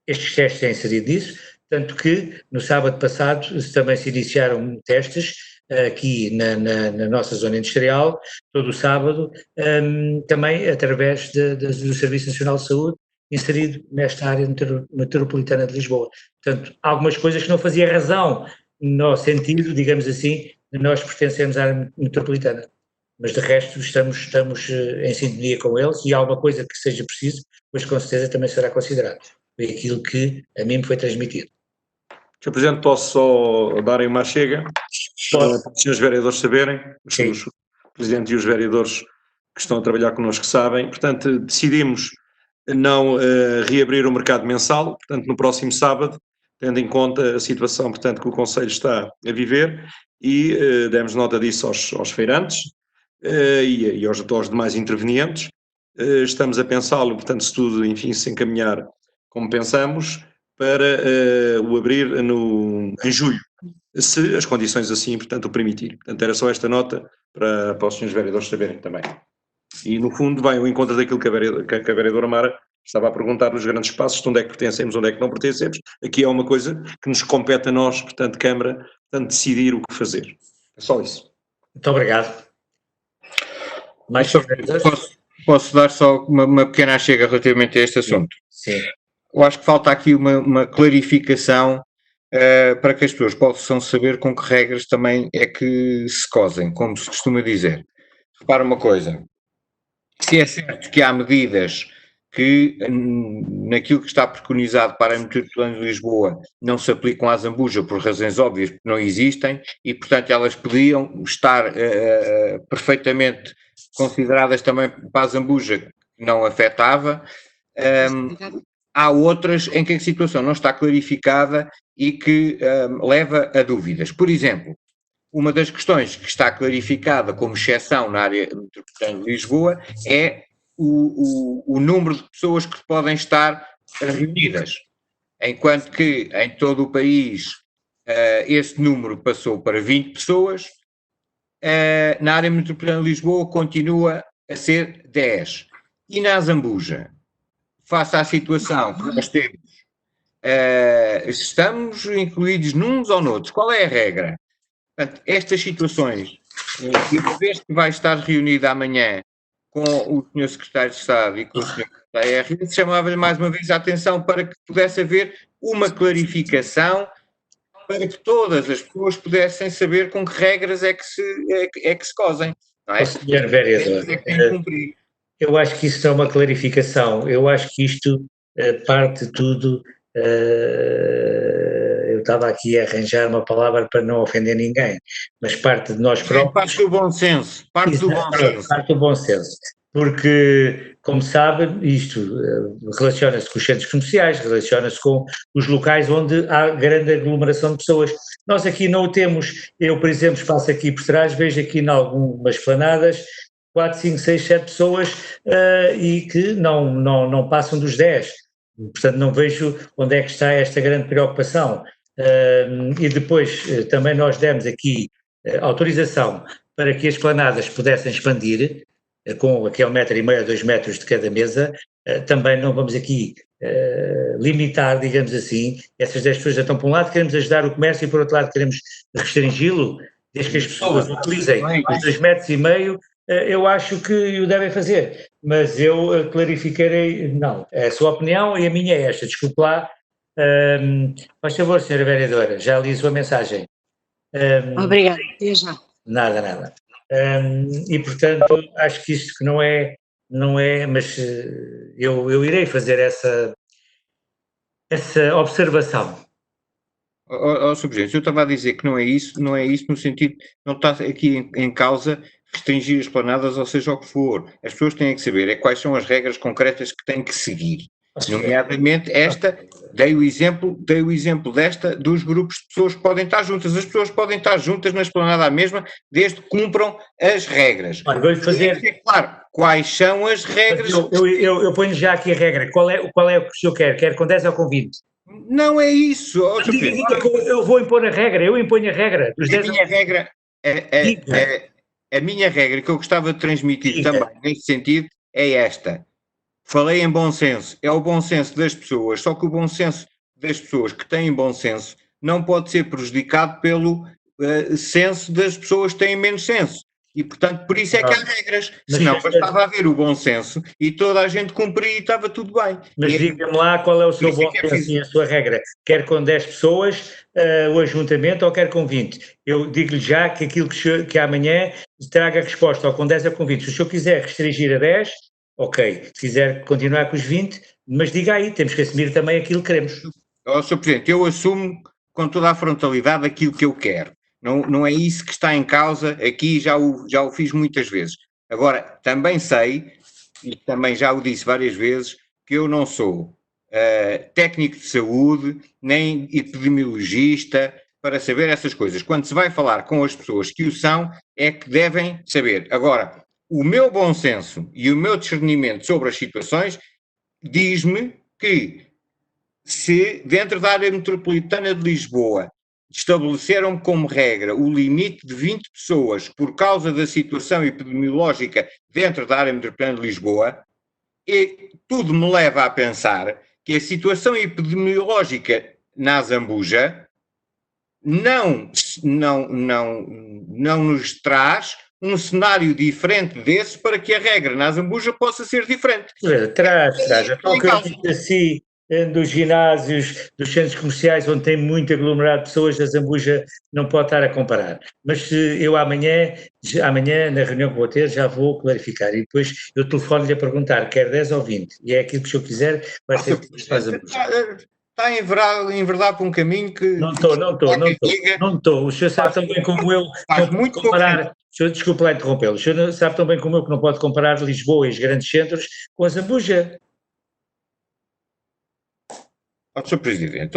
estes testes têm inserido nisso, tanto que no sábado passado também se iniciaram testes aqui na nossa zona industrial, todo o sábado, também através do Serviço Nacional de Saúde, inserido nesta área metropolitana de Lisboa. Portanto, algumas coisas que não fazia razão no sentido, digamos assim, de nós pertencermos à área metropolitana. Mas de resto estamos em sintonia com eles e alguma coisa que seja preciso, pois com certeza também será considerado. Foi aquilo que a mim me foi transmitido. Sr. Presidente, posso só darem uma chega para os senhores vereadores saberem, o Presidente e os vereadores que estão a trabalhar connosco sabem. Portanto, decidimos não reabrir o mercado mensal, portanto, no próximo sábado, tendo em conta a situação, portanto, que o Conselho está a viver, e demos nota disso aos feirantes e aos demais intervenientes. Estamos a pensá-lo, portanto, se tudo, enfim, se encaminhar como pensamos, para o abrir em julho, se as condições assim, portanto, o permitirem. Portanto, era só esta nota para os senhores vereadores saberem também. E, no fundo, vai ao encontro daquilo que a vereadora Mara estava a perguntar nos grandes espaços, de onde é que pertencemos, onde é que não pertencemos. Aqui é uma coisa que nos compete a nós, portanto, Câmara, portanto, decidir o que fazer. É só isso. Muito obrigado. Mais posso dar só uma pequena chega relativamente a este assunto? Sim. Eu acho que falta aqui uma clarificação para que as pessoas possam saber com que regras também é que se cosem, como se costuma dizer. Repara uma coisa, se é certo que há medidas que naquilo que está preconizado para a metropolitana de Lisboa não se aplicam à Zambuja por razões óbvias, porque não existem, e portanto elas podiam estar perfeitamente consideradas também para a Zambuja, que não afetava. Há outras em que a situação não está clarificada e que leva a dúvidas. Por exemplo, uma das questões que está clarificada como exceção na área metropolitana de Lisboa é o número de pessoas que podem estar reunidas, enquanto que em todo o país esse número passou para 20 pessoas, na área metropolitana de Lisboa continua a ser 10. E na Zambuja, face à situação que nós temos, estamos incluídos nuns ou noutros. Qual é a regra? Portanto, estas situações, e uma vez que vai estar reunido amanhã com o Sr. Secretário de Estado e com o Sr. da ARS, chamava-lhe mais uma vez a atenção para que pudesse haver uma clarificação para que todas as pessoas pudessem saber com que regras é que se cosem. Não é? Sr. Vereador, eu acho que isso é uma clarificação. Eu acho que isto parte de tudo. Eu estava aqui a arranjar uma palavra para não ofender ninguém, mas parte de nós próprios. Parte do bom senso. Parte do bom senso. Porque, como sabe, isto relaciona-se com os centros comerciais, relaciona-se com os locais onde há grande aglomeração de pessoas. Nós aqui não o temos. Eu, por exemplo, passo aqui por trás, vejo aqui em algumas planadas 4, 5, 6, 7 pessoas e que não passam dos 10. Portanto, não vejo onde é que está esta grande preocupação. E depois também nós demos aqui autorização para que as planadas pudessem expandir com aquele 1,5 m, 2 metros de cada mesa. Também não vamos aqui limitar, digamos assim, essas 10 pessoas já estão por um lado, queremos ajudar o comércio e por outro lado queremos restringi-lo, desde que as pessoas utilizem os 2,5 metros, eu acho que o devem fazer, mas eu clarificarei, não, é a sua opinião e a minha é esta, desculpe lá. Faz favor, Sra. Vereadora, já li a sua mensagem. Obrigada, até já. Nada. E portanto, acho que isto que não é, mas eu irei fazer essa observação. Sr. Presidente, eu estava a dizer que não é isso no sentido, não está aqui em causa restringir as planadas, ou seja o que for. As pessoas têm que saber quais são as regras concretas que têm que seguir. Nomeadamente dei o exemplo desta, dos grupos de pessoas que podem estar juntas. As pessoas podem estar juntas na esplanada mesma, desde que cumpram as regras. Vou-lhe fazer... Claro, quais são as regras? Eu ponho já aqui a regra. Qual é o que o senhor quer? Quer com 10 ou com 20? Não é isso. Eu vou impor a regra, eu imponho a regra. A minha regra que eu gostava de transmitir também, neste sentido, é esta. Falei em bom senso, é o bom senso das pessoas, só que o bom senso das pessoas que têm bom senso não pode ser prejudicado pelo senso das pessoas que têm menos senso. E, portanto, por isso é que há regras. Senão bastava haver o bom senso e toda a gente cumpria e estava tudo bem. Mas diga-me lá qual é o seu bom senso e a sua regra. Quer com 10 pessoas o ajuntamento ou quer com 20? Eu digo-lhe já que aquilo que amanhã traga a resposta, ou com 10 ou com 20. Se o senhor quiser restringir a 10... ok, se quiser continuar com os 20, mas diga aí, temos que assumir também aquilo que queremos. Sr. Presidente, eu assumo com toda a frontalidade aquilo que eu quero. Não é isso que está em causa aqui, já o fiz muitas vezes. Agora, também sei, e também já o disse várias vezes, que eu não sou técnico de saúde, nem epidemiologista, para saber essas coisas. Quando se vai falar com as pessoas que o são, é que devem saber. Agora, o meu bom senso e o meu discernimento sobre as situações diz-me que se dentro da área metropolitana de Lisboa estabeleceram como regra o limite de 20 pessoas por causa da situação epidemiológica dentro da área metropolitana de Lisboa, e tudo me leva a pensar que a situação epidemiológica na Zambuja não nos traz um cenário diferente desse para que a regra na Zambuja possa ser diferente. Traz. Então, que eu disse assim, dos ginásios, dos centros comerciais, onde tem muito aglomerado de pessoas, a Zambuja não pode estar a comparar. Mas eu amanhã, na reunião que vou ter, já vou clarificar. E depois eu telefono-lhe a perguntar, quer 10 ou 20? E é aquilo que o senhor quiser, vai ser que faz a Zambuja. Está a enverdar por um caminho que... Não estou. O senhor sabe tão bem como eu... Faz muito comparar... Desculpe lá interrompê-lo. O senhor sabe tão bem como eu que não pode comparar Lisboa e os grandes centros com a Zambuja. Sr. Presidente,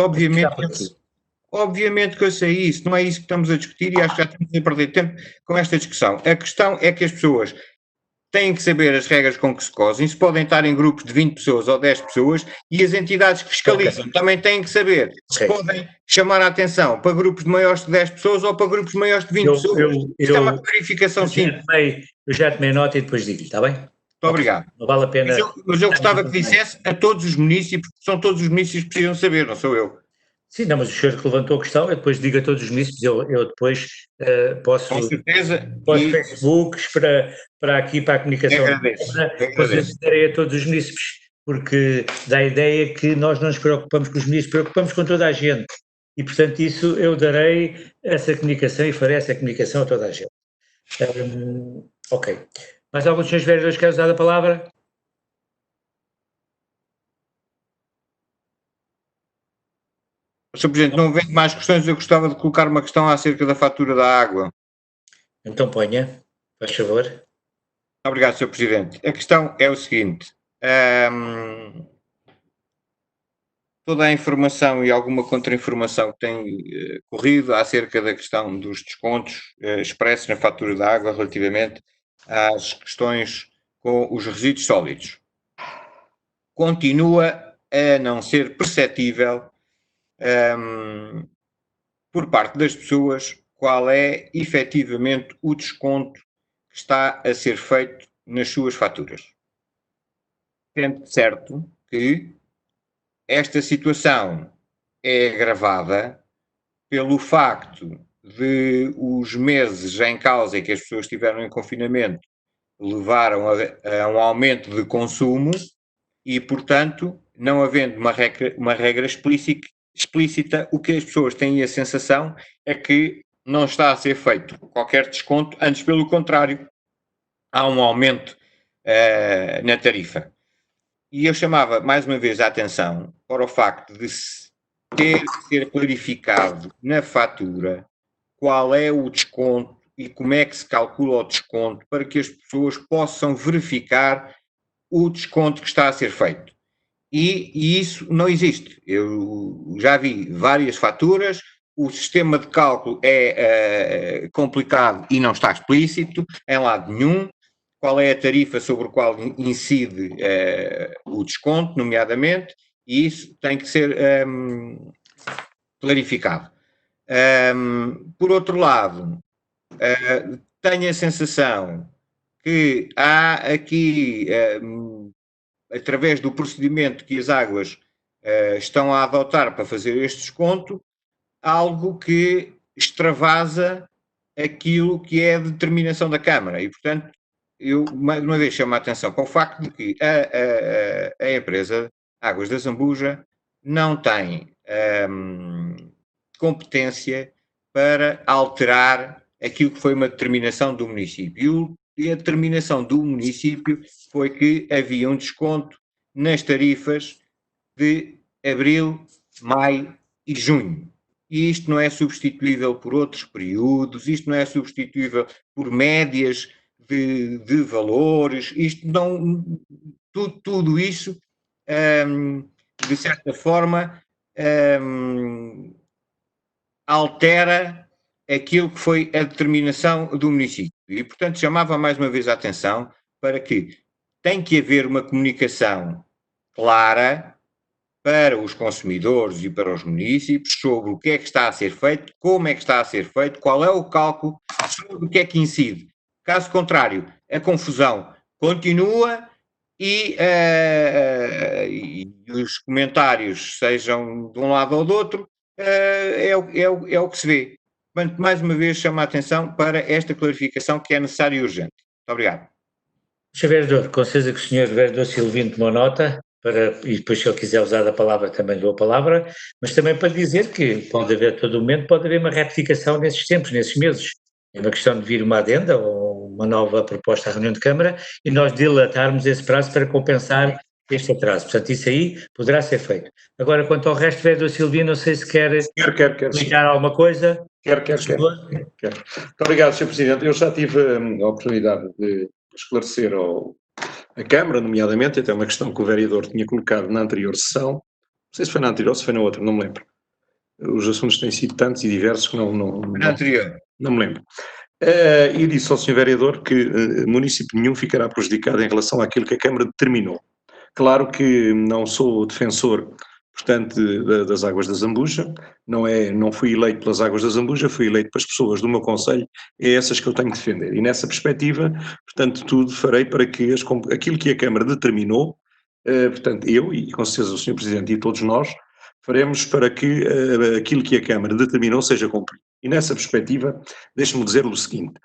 obviamente que eu sei isso, não é isso que estamos a discutir e acho que já estamos a perder tempo com esta discussão. A questão é que as pessoas têm que saber as regras com que se cosem, se podem estar em grupos de 20 pessoas ou 10 pessoas, e as entidades que fiscalizam também têm que saber se podem chamar a atenção para grupos de maiores de 10 pessoas ou para grupos maiores de 20 pessoas. Isto é uma clarificação simples. Eu já tomei nota e depois digo, está bem? Muito obrigado. Não vale a pena. Mas eu gostava que dissesse a todos os municípios, porque são todos os municípios que precisam saber, não sou eu. Sim, não, mas o senhor que levantou a questão, eu depois digo a todos os municípios, eu depois posso, com certeza, para os Facebooks, para aqui, para a comunicação, depois darei a todos os municípios, porque dá a ideia que nós não nos preocupamos com os municípios, preocupamos com toda a gente, e portanto isso eu darei essa comunicação e farei essa comunicação a toda a gente. Ok. Mais alguns senhores vereadores querem usar a palavra? Sr. Presidente, não havendo mais questões, eu gostava de colocar uma questão acerca da fatura da água. Então ponha, faz favor. Obrigado, Sr. Presidente. A questão é o seguinte, toda a informação e alguma contra-informação que tem corrido acerca da questão dos descontos expressos na fatura da água relativamente às questões com os resíduos sólidos. Continua a não ser perceptível por parte das pessoas qual é efetivamente o desconto que está a ser feito nas suas faturas. Sendo certo que esta situação é agravada pelo facto de os meses em causa em que as pessoas estiveram em confinamento levaram a um aumento de consumo e, portanto, não havendo uma regra explícita, o que as pessoas têm a sensação é que não está a ser feito qualquer desconto, antes pelo contrário, há um aumento na tarifa. E eu chamava mais uma vez a atenção para o facto de ter que ser clarificado na fatura qual é o desconto e como é que se calcula o desconto para que as pessoas possam verificar o desconto que está a ser feito. E isso não existe. Eu já vi várias faturas, o sistema de cálculo é complicado e não está explícito em lado nenhum. Qual é a tarifa sobre a qual incide o desconto, nomeadamente, e isso tem que ser clarificado. Por outro lado, tenho a sensação que há aqui, através do procedimento que as águas estão a adotar para fazer este desconto, algo que extravasa aquilo que é a determinação da Câmara e, portanto, eu mais uma vez chamo a atenção para o facto de que a empresa Águas da Zambuja não tem competência para alterar aquilo que foi uma determinação do município. E a determinação do município foi que havia um desconto nas tarifas de abril, maio e junho. E isto não é substituível por outros períodos, isto não é substituível por médias de valores, isto não, tudo isso, de certa forma, altera aquilo que foi a determinação do município. E, portanto, chamava mais uma vez a atenção para que tem que haver uma comunicação clara para os consumidores e para os municípios sobre o que é que está a ser feito, como é que está a ser feito, qual é o cálculo, sobre o que é que incide. Caso contrário, a confusão continua e os comentários, sejam de um lado ou do outro, é o que se vê. Portanto, mais uma vez, chamo a atenção para esta clarificação que é necessária e urgente. Muito obrigado. Sr. Vereador, com certeza que o Sr. Vereador Silvino tomou nota, e depois, se ele quiser usar a palavra, também dou a palavra, mas também para dizer que pode haver, a todo momento, pode haver uma retificação nesses tempos, nesses meses. É uma questão de vir uma adenda ou uma nova proposta à reunião de Câmara e nós dilatarmos esse prazo para compensar este atraso. Portanto, isso aí poderá ser feito. Agora, quanto ao resto, Vereador Silvino, não sei se quer explicar alguma coisa. Quero. Muito obrigado, Sr. Presidente. Eu já tive a oportunidade de esclarecer a Câmara, nomeadamente, até uma questão que o vereador tinha colocado na anterior sessão. Não sei se foi na anterior ou se foi na outra, não me lembro. Os assuntos têm sido tantos e diversos que não... Na anterior. Não me lembro. E disse ao Sr. Vereador que município nenhum ficará prejudicado em relação àquilo que a Câmara determinou. Claro que não sou defensor, portanto, das águas da Zambuja, não fui eleito pelas águas da Zambuja, fui eleito pelas pessoas do meu concelho, é essas que eu tenho de defender. E nessa perspectiva, portanto, tudo farei para que aquilo que a Câmara determinou, portanto, eu e com certeza o Sr. Presidente e todos nós, faremos para que aquilo que a Câmara determinou seja cumprido. E nessa perspectiva, deixe-me dizer-lhe o seguinte,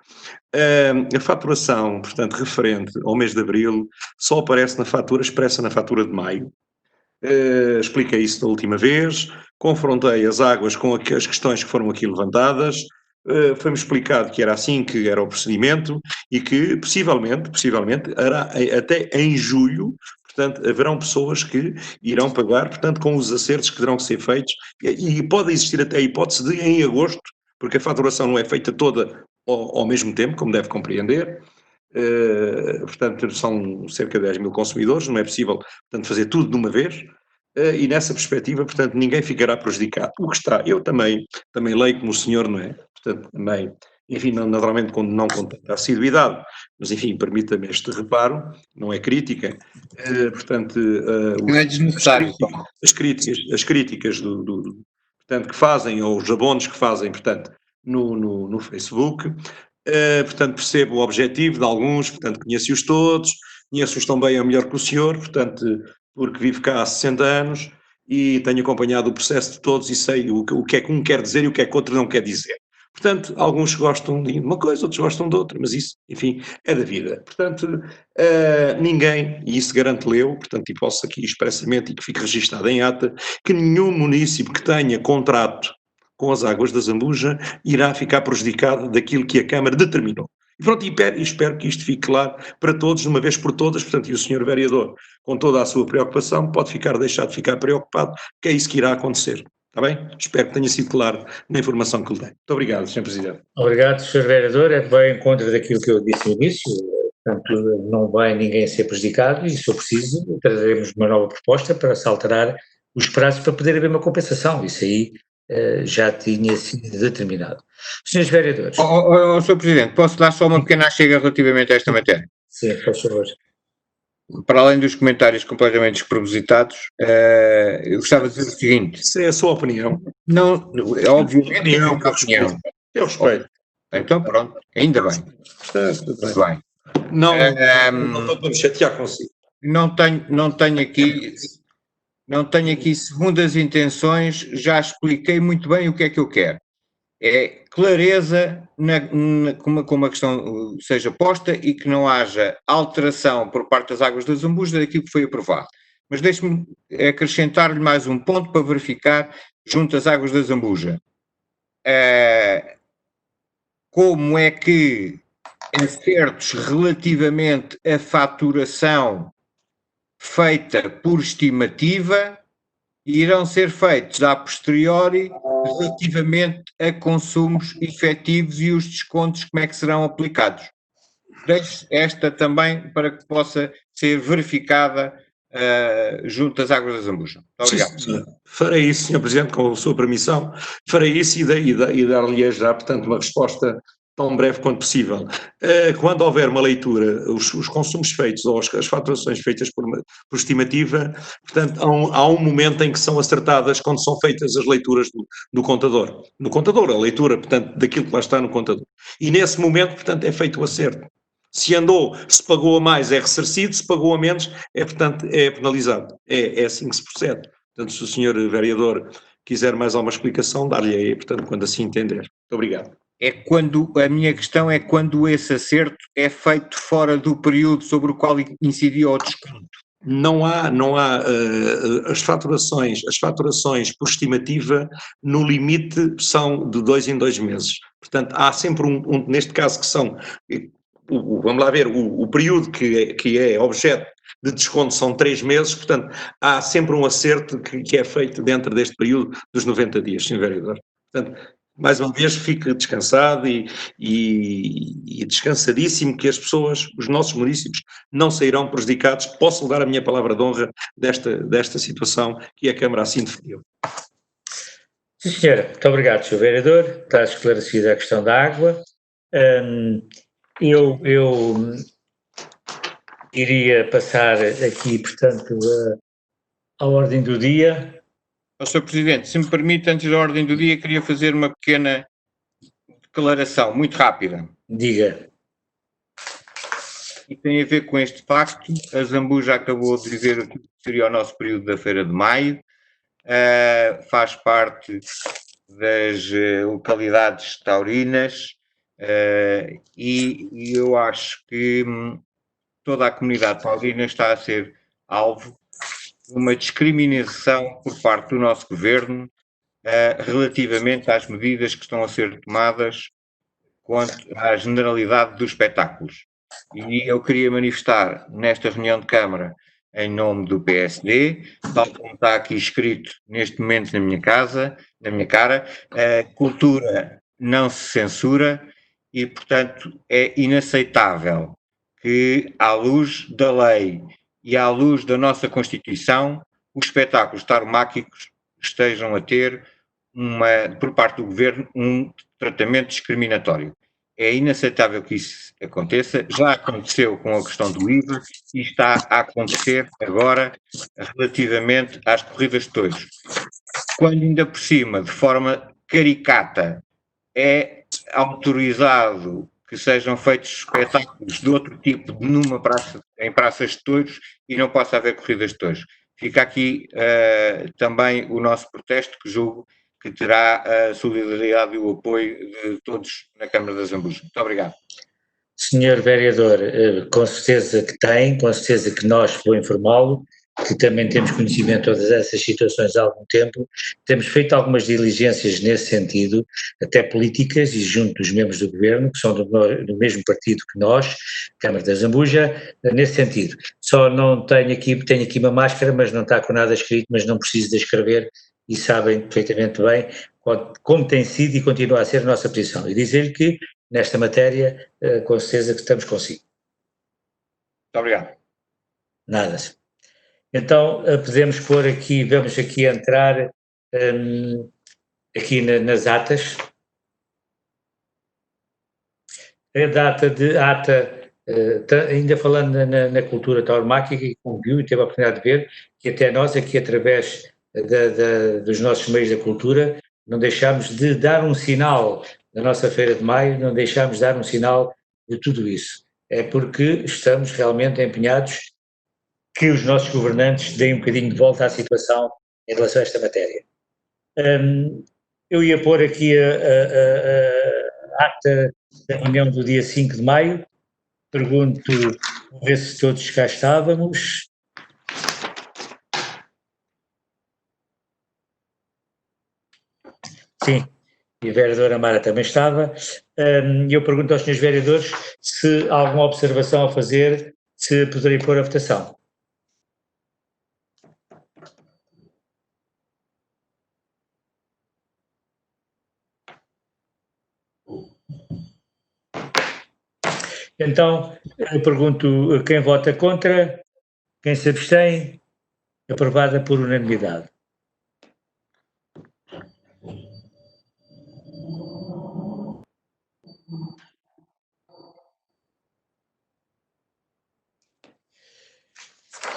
a faturação, portanto, referente ao mês de Abril, só aparece na fatura, expressa na fatura de Maio. Expliquei isso da última vez, confrontei as águas com as questões que foram aqui levantadas, foi-me explicado que era assim que era o procedimento e que, possivelmente, até em julho, portanto, haverão pessoas que irão pagar, portanto, com os acertos que terão que ser feitos, e pode existir até a hipótese de, em agosto, porque a faturação não é feita toda ao mesmo tempo, como deve compreender, portanto, são cerca de 10 mil consumidores, não é possível, portanto, fazer tudo de uma vez, e nessa perspectiva, portanto, ninguém ficará prejudicado. O que está, eu também leio como o senhor, não é? Portanto, também, enfim, naturalmente não com tanta assiduidade, mas enfim, permita-me este reparo, não é crítica, portanto... Não é desnecessário. As críticas portanto, que fazem, ou os abonos que fazem, portanto, no Facebook, portanto, percebo o objetivo de alguns, portanto, conheço-os todos, conheço-os também a melhor que o senhor, portanto, porque vivo cá há 60 anos e tenho acompanhado o processo de todos e sei o que é que um quer dizer e o que é que outro não quer dizer. Portanto, alguns gostam de uma coisa, outros gostam de outra, mas isso, enfim, é da vida. Portanto, ninguém, e isso garanto-lhe eu, portanto, e posso aqui expressamente, e que fique registado em ata, que nenhum município que tenha contrato com as águas da Zambuja irá ficar prejudicado daquilo que a Câmara determinou. E pronto, e espero que isto fique claro para todos, de uma vez por todas, portanto, e o Sr. Vereador, com toda a sua preocupação, pode deixar de ficar preocupado, que é isso que irá acontecer. Está bem? Espero que tenha sido claro na informação que lhe dei. Muito obrigado, Sr. Presidente. Obrigado, Sr. Vereador. É bem em contra daquilo que eu disse no início. Portanto, não vai ninguém ser prejudicado e, se for preciso, traremos uma nova proposta para se alterar os prazos para poder haver uma compensação. Isso aí já tinha sido determinado. Senhores vereadores. Sr. Presidente, posso dar só uma pequena chega relativamente a esta matéria? Sim, por favor. Para além dos comentários completamente despropositados, eu gostava de dizer o seguinte. Isso é a sua opinião. Não, obviamente é a minha opinião. Eu respeito. Então pronto, ainda bem. Tudo bem. Não estou para me chatear consigo. Não tenho aqui segundas intenções, já expliquei muito bem o que é que eu quero. É clareza como a questão seja posta e que não haja alteração por parte das águas da Zambuja daquilo que foi aprovado. Mas deixe-me acrescentar-lhe mais um ponto para verificar junto às águas da Zambuja. Como é que acertos relativamente à faturação feita por estimativa irão ser feitos a posteriori relativamente a consumos efetivos e os descontos como é que serão aplicados. Deixo esta também para que possa ser verificada junto às águas da Zambuja. Muito obrigado. Sim, farei isso, Sr. Presidente, com a sua permissão, farei isso e dar-lhe já, portanto, uma resposta tão breve quanto possível. Quando houver uma leitura, os consumos feitos ou as faturações feitas por estimativa, portanto, há um momento em que são acertadas quando são feitas as leituras do contador. No contador, a leitura, portanto, daquilo que lá está no contador. E nesse momento, portanto, é feito o acerto. Se pagou a mais é ressarcido, se pagou a menos portanto, é penalizado. É assim que se procede. Portanto, se o Sr. Vereador quiser mais alguma explicação, dar-lhe aí, portanto, quando assim entender. Muito obrigado. A minha questão é quando esse acerto é feito fora do período sobre o qual incidia o desconto. Não há as faturações por estimativa, no limite, são de 2 em 2 meses. Portanto, há sempre neste caso que são, vamos lá ver, o período que é objeto de desconto são 3 meses, portanto, há sempre um acerto que é feito dentro deste período dos 90 dias, Sr. Vereador. Portanto, mais uma vez, fique descansado e descansadíssimo que as pessoas, os nossos municípios, não sairão prejudicados. Posso dar a minha palavra de honra desta situação que a Câmara assim definiu. Sim, senhora. Muito obrigado, Sr. Vereador. Está esclarecida a questão da água. Eu iria passar aqui, portanto, à ordem do dia. Sr. Presidente, se me permite, antes da ordem do dia, queria fazer uma pequena declaração, muito rápida. Diga. E tem a ver com este facto. A Zambuja acabou de dizer o que seria o nosso período da Feira de Maio. Faz parte das localidades taurinas e eu acho que toda a comunidade taurina está a ser alvo de uma discriminação por parte do nosso governo relativamente às medidas que estão a ser tomadas quanto à generalidade dos espetáculos. E eu queria manifestar nesta reunião de Câmara, em nome do PSD, tal como está aqui escrito neste momento na minha cara, a cultura não se censura e, portanto, é inaceitável que, à luz da lei e à luz da nossa Constituição, os espetáculos tauromáquicos estejam a ter, por parte do Governo, um tratamento discriminatório. É inaceitável que isso aconteça, já aconteceu com a questão do IVA e está a acontecer agora relativamente às corridas de touros. Quando ainda por cima, de forma caricata, é autorizado que sejam feitos espetáculos de outro tipo em praças de touros e não possa haver corridas de touros. Fica aqui também o nosso protesto, que julgo que terá a solidariedade e o apoio de todos na Câmara da Zambuja. Muito obrigado. Senhor Vereador, com certeza que tem, com certeza que nós, vou informá-lo, que também temos conhecimento de todas essas situações há algum tempo, temos feito algumas diligências nesse sentido, até políticas e junto dos membros do Governo, que são do mesmo partido que nós, Câmara da Zambuja, nesse sentido. Só não tenho aqui uma máscara, mas não está com nada escrito, mas não preciso de escrever e sabem perfeitamente bem como tem sido e continua a ser a nossa posição. E dizer-lhe que, nesta matéria, com certeza que estamos consigo. Muito obrigado. Nada. Então, vamos aqui entrar aqui nas atas. A ata, ainda falando na cultura tauromáquica, que conviu e teve a oportunidade de ver que até nós aqui, através dos nossos meios da cultura, não deixámos de dar um sinal na nossa Feira de Maio, não deixámos de dar um sinal de tudo isso. É porque estamos realmente empenhados que os nossos governantes deem um bocadinho de volta à situação em relação a esta matéria. Eu ia pôr aqui a ata da reunião do dia 5 de maio, pergunto, ver se todos cá estávamos. Sim, e a vereadora Mara também estava. Eu pergunto aos senhores vereadores se há alguma observação a fazer, se poderia pôr a votação. Então, eu pergunto quem vota contra, quem se abstém, aprovada por unanimidade.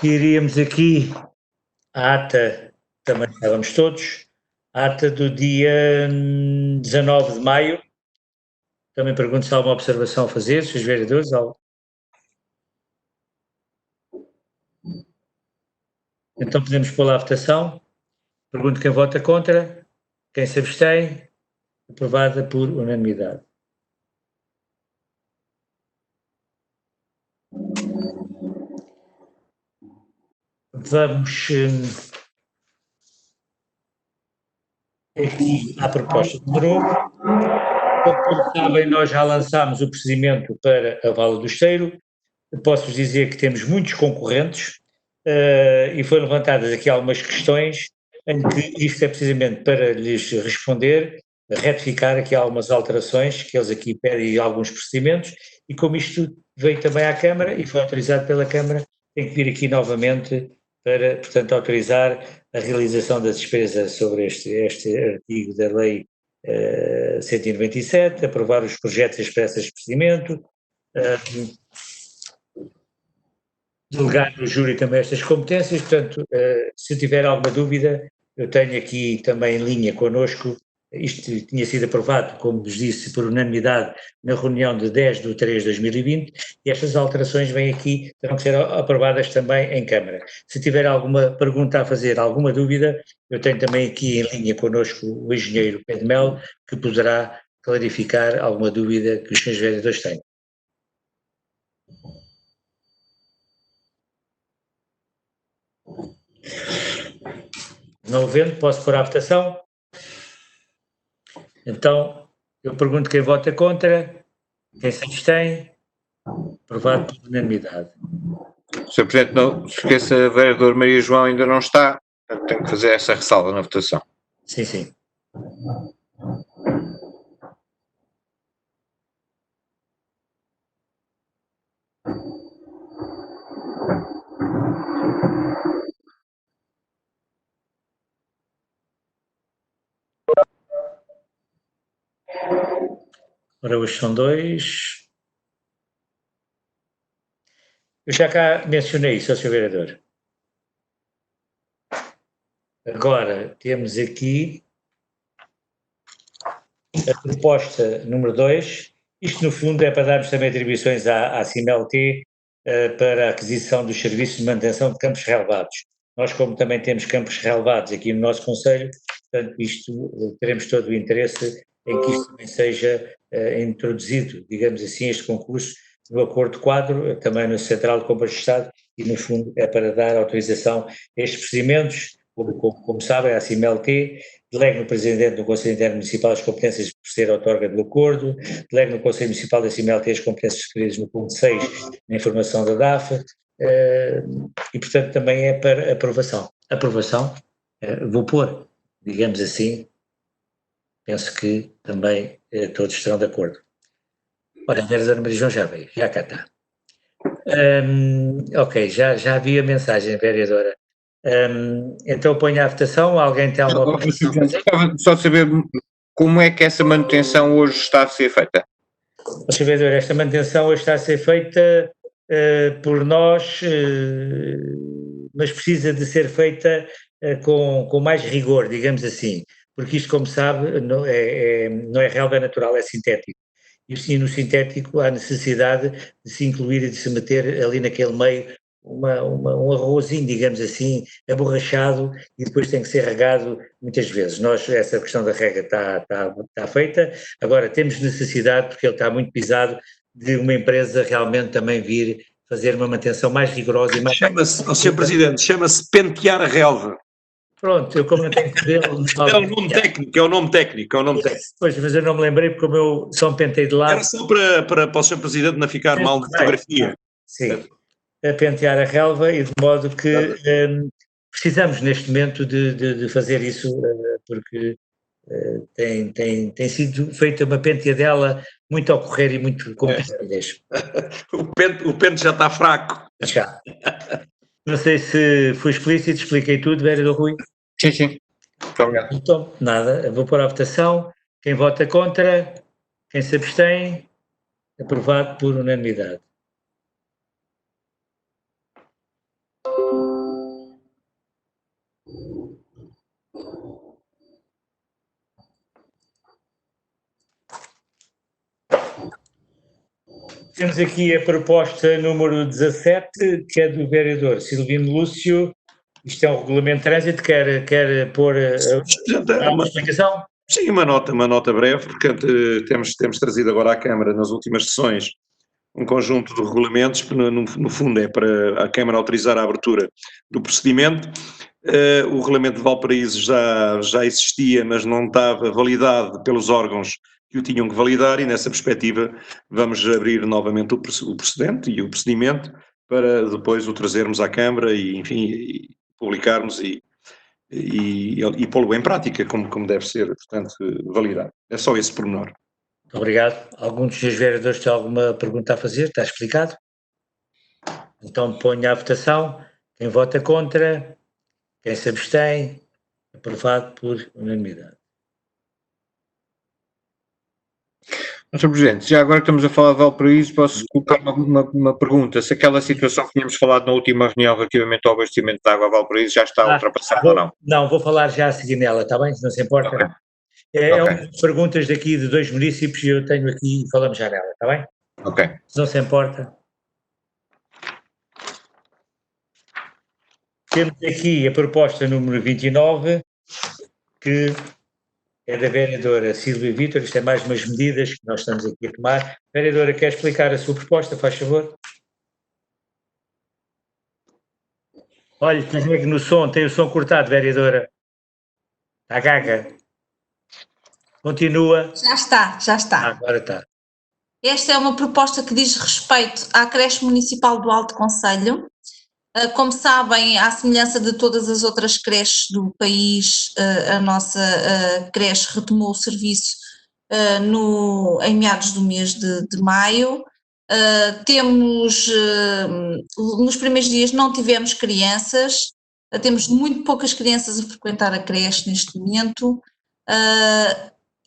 Iríamos aqui a ata, também estávamos todos, a ata do dia 19 de maio. Também pergunto se há alguma observação a fazer, se os vereadores... Então podemos pôr lá a votação. Pergunto quem vota contra, quem se abstém, aprovada por unanimidade. Vamos aqui à proposta de novo. Como sabem, nós já lançámos o procedimento para a Vala do Esteiro. Posso-vos dizer que temos muitos concorrentes e foram levantadas aqui algumas questões em que isto é precisamente para lhes responder, retificar aqui algumas alterações que eles aqui pedem alguns procedimentos e como isto veio também à Câmara e foi autorizado pela Câmara, tem que vir aqui novamente para, portanto, autorizar a realização da despesa sobre este artigo da lei 197, aprovar os projetos expressos de procedimento, delegar no júri também estas competências. Portanto, se tiver alguma dúvida, eu tenho aqui também em linha connosco, isto tinha sido aprovado, como vos disse, por unanimidade na reunião de 10/3/2020, e estas alterações vêm aqui, terão que ser aprovadas também em Câmara. Se tiver alguma pergunta a fazer, alguma dúvida, eu tenho também aqui em linha connosco o engenheiro Pedro Melo, que poderá clarificar alguma dúvida que os senhores vereadores têm. Não havendo, posso pôr à votação? Então, eu pergunto quem vota contra, quem se abstém, aprovado por unanimidade. Sr. Presidente, não se esqueça, a vereadora Maria João ainda não está, portanto tenho que fazer essa ressalva na votação. Sim, sim. Ora, hoje são 2. Eu já cá mencionei isso, Sr. Vereador. Agora, temos aqui a proposta número 2. Isto, no fundo, é para darmos também atribuições à CIMLT para a aquisição dos serviços de manutenção de campos relevados. Nós, como também temos campos relevados aqui no nosso Conselho, portanto, isto, teremos todo o interesse em que isto também seja introduzido, digamos assim, este concurso no acordo quadro, também no Central de Compras de Estado, e no fundo é para dar autorização a estes procedimentos, como sabem, a CIMLT, delegue no Presidente do Conselho Intermunicipal as competências por ser outorga do acordo, delegue no Conselho Municipal da CIMLT as competências referidas no ponto 6 na informação da DAF, e portanto também é para aprovação. Aprovação, vou pôr, digamos assim, penso que também todos estarão de acordo. Ora, a vereadora Maria João já veio, já cá está. Ok, já vi a mensagem, vereadora. Então ponho à votação, alguém tem alguma coisa? Gostava só de saber como é que essa manutenção hoje está a ser feita. Sr. Vereador, esta manutenção hoje está a ser feita por nós, mas precisa de ser feita com mais rigor, digamos assim, porque isto, como sabe, não é relva natural, é sintético. E no sintético há necessidade de se incluir e de se meter ali naquele meio um arrozinho, digamos assim, aborrachado, e depois tem que ser regado muitas vezes. Essa questão da rega está feita, agora temos necessidade, porque ele está muito pisado, de uma empresa realmente também vir fazer uma manutenção mais rigorosa e mais... Chama-se, Sr. Presidente, chama-se pentear a relva. Pronto, eu como não tenho cabelo... É o nome técnico. Pois, mas eu não me lembrei porque o meu só me pentei de lado. Era só para o Sr. Presidente não ficar mal na fotografia. Sim, a pentear a relva, e de modo que precisamos neste momento de fazer isso, porque tem sido feita uma penteadela muito ao correr e muito com rapidez. O pente já está fraco. Já. Não sei se fui explícito, expliquei tudo, vereador Rui. Sim. Muito obrigado. Então, nada, vou pôr à votação. Quem vota contra, quem se abstém, aprovado por unanimidade. Temos aqui a proposta número 17, que é do vereador Silvino Lúcio. Isto é um regulamento de trânsito, quer pôr uma explicação? Sim, uma nota breve, porque temos trazido agora à Câmara, nas últimas sessões, um conjunto de regulamentos, que no fundo é para a Câmara autorizar a abertura do procedimento. O regulamento de Valparaíso já existia, mas não estava validado pelos órgãos que o tinham que validar, e nessa perspectiva vamos abrir novamente o procedente e o procedimento para depois o trazermos à Câmara e, enfim, publicarmos e pô-lo em prática, como deve ser, portanto, validado. É só esse pormenor. Obrigado. Algum dos seus vereadores tem alguma pergunta a fazer? Está explicado? Então ponho à votação. Quem vota contra, quem se abstém, aprovado por unanimidade. Sr. Presidente, já agora que estamos a falar de Valparaíso, posso colocar uma pergunta. Se aquela situação que tínhamos falado na última reunião relativamente ao abastecimento de água a Valparaíso já está ultrapassada ou não? Não, vou falar já a seguir nela, está bem? Se não se importa. Ok. É Ok. uma das perguntas daqui de 2 municípios e eu tenho aqui e falamos já nela, está bem? Ok. Se não se importa. Temos aqui a proposta número 29, que é da vereadora Silvia Vítor. Isto é mais umas medidas que nós estamos aqui a tomar. Vereadora, quer explicar a sua proposta, faz favor? Olha, carregue no som, tem o som cortado, vereadora. Está gaga. Continua. Já está, já está. Agora está. Esta é uma proposta que diz respeito à creche municipal do Alto Conselho. Como sabem, à semelhança de todas as outras creches do país, a nossa creche retomou o serviço em meados do mês de maio. Temos, nos primeiros dias não tivemos crianças, temos muito poucas crianças a frequentar a creche neste momento,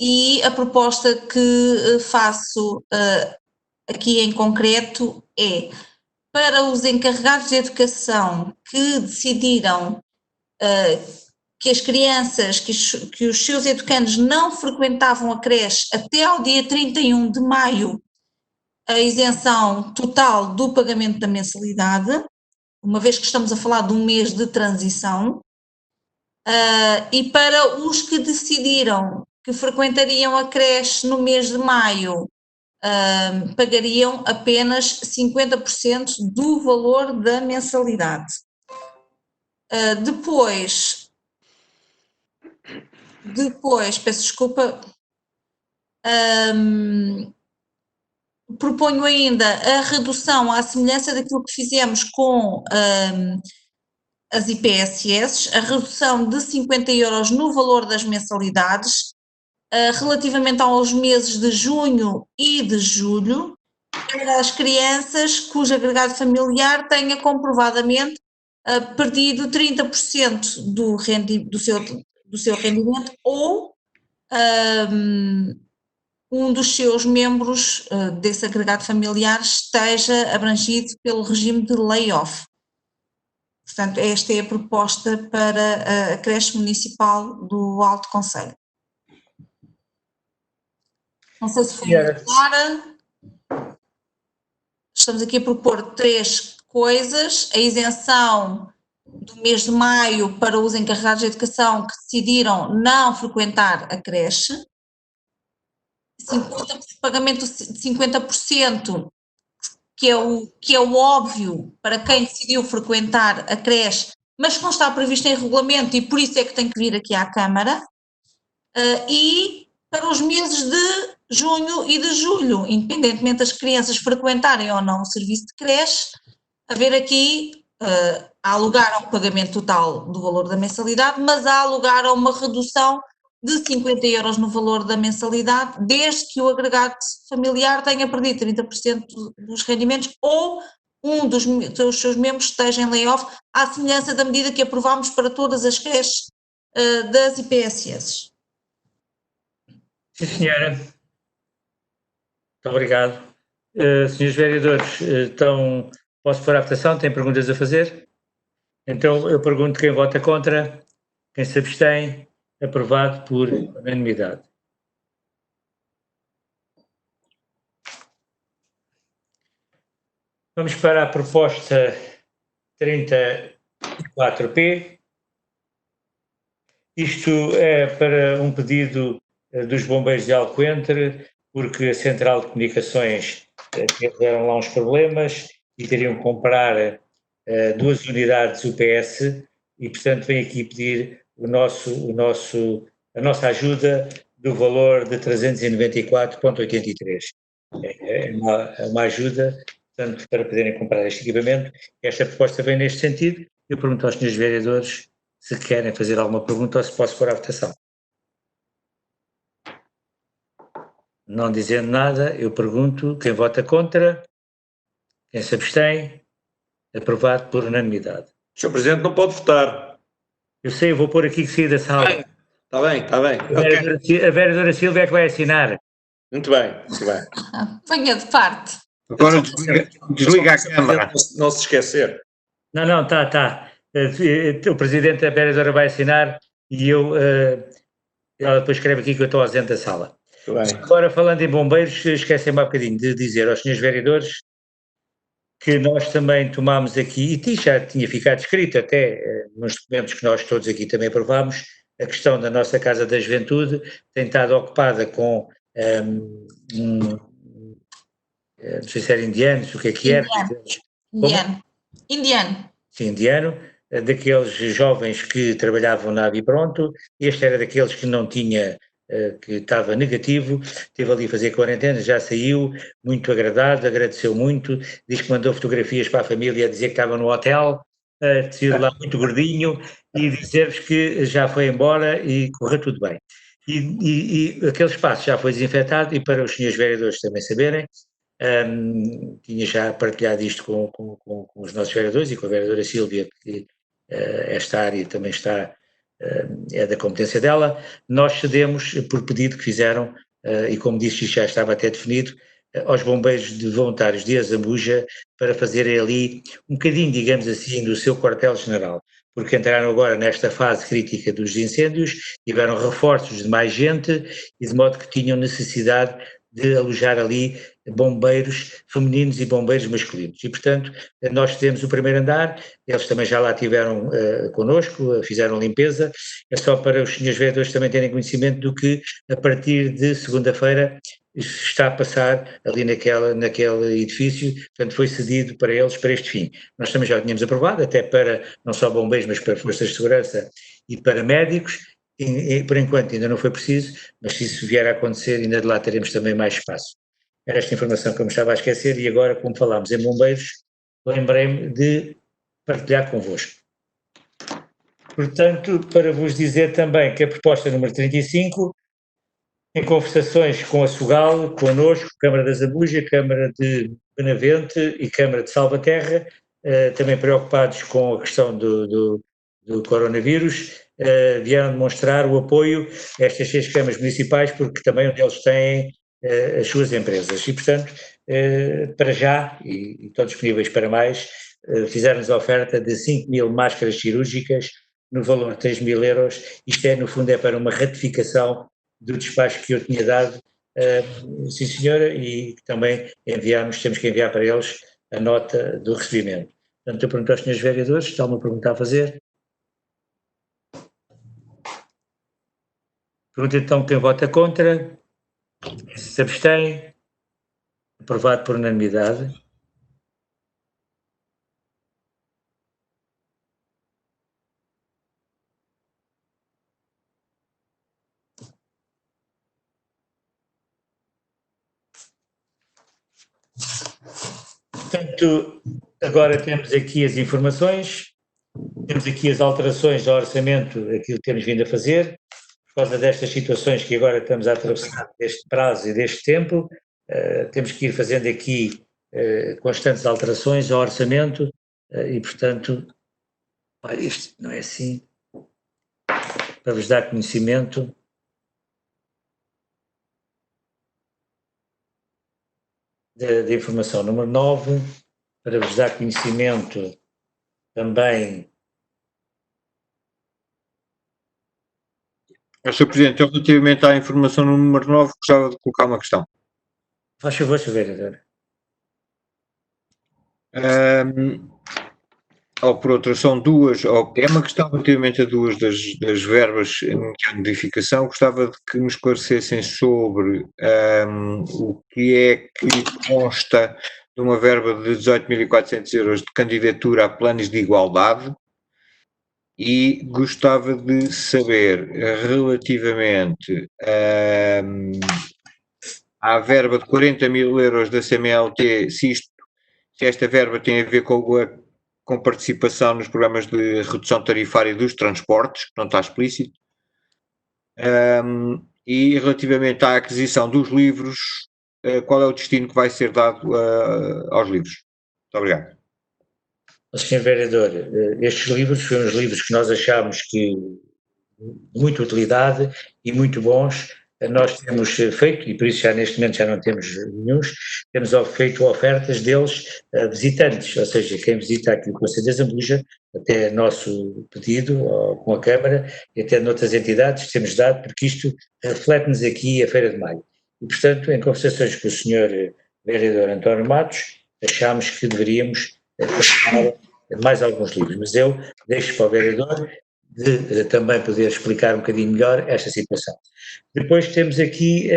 e a proposta que faço aqui em concreto é: para os encarregados de educação que decidiram que as crianças, que os seus educandos não frequentavam a creche até ao dia 31 de maio, a isenção total do pagamento da mensalidade, uma vez que estamos a falar de um mês de transição, e para os que decidiram que frequentariam a creche no mês de maio, pagariam apenas 50% do valor da mensalidade. Depois, peço desculpa, proponho ainda a redução à semelhança daquilo que fizemos com as IPSS, a redução de 50 euros no valor das mensalidades, relativamente aos meses de junho e de julho, para as crianças cujo agregado familiar tenha comprovadamente perdido 30% do seu rendimento, ou um dos seus membros desse agregado familiar esteja abrangido pelo regime de layoff. Portanto, esta é a proposta para a creche municipal do Alto Conselho. Não sei se foi muito clara. Estamos aqui a propor 3 coisas: a isenção do mês de maio para os encarregados de educação que decidiram não frequentar a creche, pagamento de 50%, que é o óbvio para quem decidiu frequentar a creche, mas que não está previsto em regulamento e por isso é que tem que vir aqui à Câmara, e para os meses de junho e de julho, independentemente das crianças frequentarem ou não o serviço de creche, haver aqui, há lugar ao pagamento total do valor da mensalidade, mas há lugar a uma redução de 50 euros no valor da mensalidade, desde que o agregado familiar tenha perdido 30% dos rendimentos ou um dos seus membros esteja em layoff, à semelhança da medida que aprovámos para todas as creches das IPSS. Sim, senhora. Muito obrigado. Senhores vereadores, então posso pôr a votação? Tem perguntas a fazer? Então eu pergunto quem vota contra, quem se abstém. Aprovado por unanimidade. Vamos para a proposta 34P. Isto é para um pedido dos bombeiros de Alcoentre, porque a central de comunicações tiveram lá uns problemas e teriam que comprar 2 unidades UPS e, portanto, vem aqui pedir a nossa ajuda do valor de 394,83. É uma ajuda, portanto, para poderem comprar este equipamento. Esta proposta vem neste sentido. Eu pergunto aos senhores vereadores se querem fazer alguma pergunta ou se posso pôr à votação. Não dizendo nada, eu pergunto quem vota contra, quem se abstém. Aprovado por unanimidade. O Sr. Presidente não pode votar. Eu sei, eu vou pôr aqui que saí da sala. Está bem. A vereadora Silvia é que vai assinar. Muito bem, muito bem. Ponha de parte. Agora desliga a câmara. Não se esquecer. Não, tá. O Presidente da vereadora vai assinar e ela depois escreve aqui que eu estou ausente da sala. Muito bem. Agora, falando em bombeiros, esquecem-me um bocadinho de dizer aos senhores vereadores que nós também tomámos aqui, e já tinha ficado escrito até nos documentos que nós todos aqui também aprovámos, a questão da nossa Casa da Juventude tem estado ocupada com, não sei se era indianos, o que era? Indiano. Sim, indiano, daqueles jovens que trabalhavam na Avipronto, este era daqueles que não tinha, que estava negativo, esteve ali a fazer quarentena, já saiu, muito agradado, agradeceu muito, diz que mandou fotografias para a família a dizer que estava no hotel, saiu de lá muito gordinho e dizer-vos que já foi embora e correu tudo bem. E aquele espaço já foi desinfetado e para os senhores vereadores também saberem, tinha já partilhado isto com os nossos vereadores e com a vereadora Sílvia, que esta área também está, é da competência dela. Nós cedemos por pedido que fizeram, e como disse, isto já estava até definido, aos bombeiros de voluntários de Azambuja para fazerem ali um bocadinho, digamos assim, do seu quartel-general, porque entraram agora nesta fase crítica dos incêndios, tiveram reforços de mais gente e de modo que tinham necessidade de alojar ali bombeiros femininos e bombeiros masculinos. E, portanto, nós temos o primeiro andar, eles também já lá estiveram connosco, fizeram limpeza, é só para os senhores vereadores também terem conhecimento do que, a partir de segunda-feira, está a passar ali naquele edifício, portanto foi cedido para eles para este fim. Nós também já o tínhamos aprovado, até para não só bombeiros, mas para forças de segurança e para médicos, e por enquanto ainda não foi preciso, mas se isso vier a acontecer, ainda de lá teremos também mais espaço. Era esta informação que eu me estava a esquecer e agora, como falámos em bombeiros, lembrei-me de partilhar convosco. Portanto, para vos dizer também que a proposta número 35, em conversações com a Sugal, connosco, Câmara de Azambuja, Câmara de Benavente e Câmara de Salvaterra, também preocupados com a questão do coronavírus, vieram demonstrar o apoio a estas 6 câmaras municipais, porque também onde eles têm as suas empresas. E, portanto, para já, e estão disponíveis para mais, fizeram-nos a oferta de 5.000 máscaras cirúrgicas no valor de 3.000 euros. Isto no fundo, é para uma ratificação do despacho que eu tinha dado, sim senhora, e também temos que enviar para eles a nota do recebimento. Portanto, eu pergunto aos senhores vereadores, está uma pergunta a fazer? Pergunto então quem vota contra, se abstém, aprovado por unanimidade. Portanto, agora temos aqui as informações, temos aqui as alterações ao orçamento, aquilo que temos vindo a fazer, por causa destas situações que agora estamos a atravessar, deste prazo e deste tempo, temos que ir fazendo aqui constantes alterações ao orçamento e, portanto, olha, isto não é assim, para vos dar conhecimento. Da informação número 9, para vos dar conhecimento também. Sr. Presidente, relativamente à informação número 9, gostava de colocar uma questão. Faz favor, Sr. Vereador. Ou por outra, são duas, é uma questão relativamente a duas das verbas em modificação. Gostava de que me esclarecessem sobre o que é que consta de uma verba de 18.400 euros de candidatura a planos de igualdade, e gostava de saber relativamente à verba de 40.000 euros da CMLT, se esta verba tem a ver com participação nos programas de redução tarifária dos transportes, que não está explícito, e relativamente à aquisição dos livros, qual é o destino que vai ser dado aos livros? Muito obrigado. Sr. Vereador, estes livros foram os livros que nós achámos que de muita utilidade e muito bons nós temos feito, e por isso já neste momento já não temos nenhuns, temos feito ofertas deles a visitantes, ou seja, quem visita aqui o Conselho da Zambuja, até nosso pedido com a Câmara e até noutras entidades, temos dado, porque isto reflete-nos aqui a Feira de Maio. E, portanto, em conversações com o Sr. Vereador António Matos, achámos que deveríamos passar mais alguns livros, mas eu deixo para o Vereador de também poder explicar um bocadinho melhor esta situação. Depois temos aqui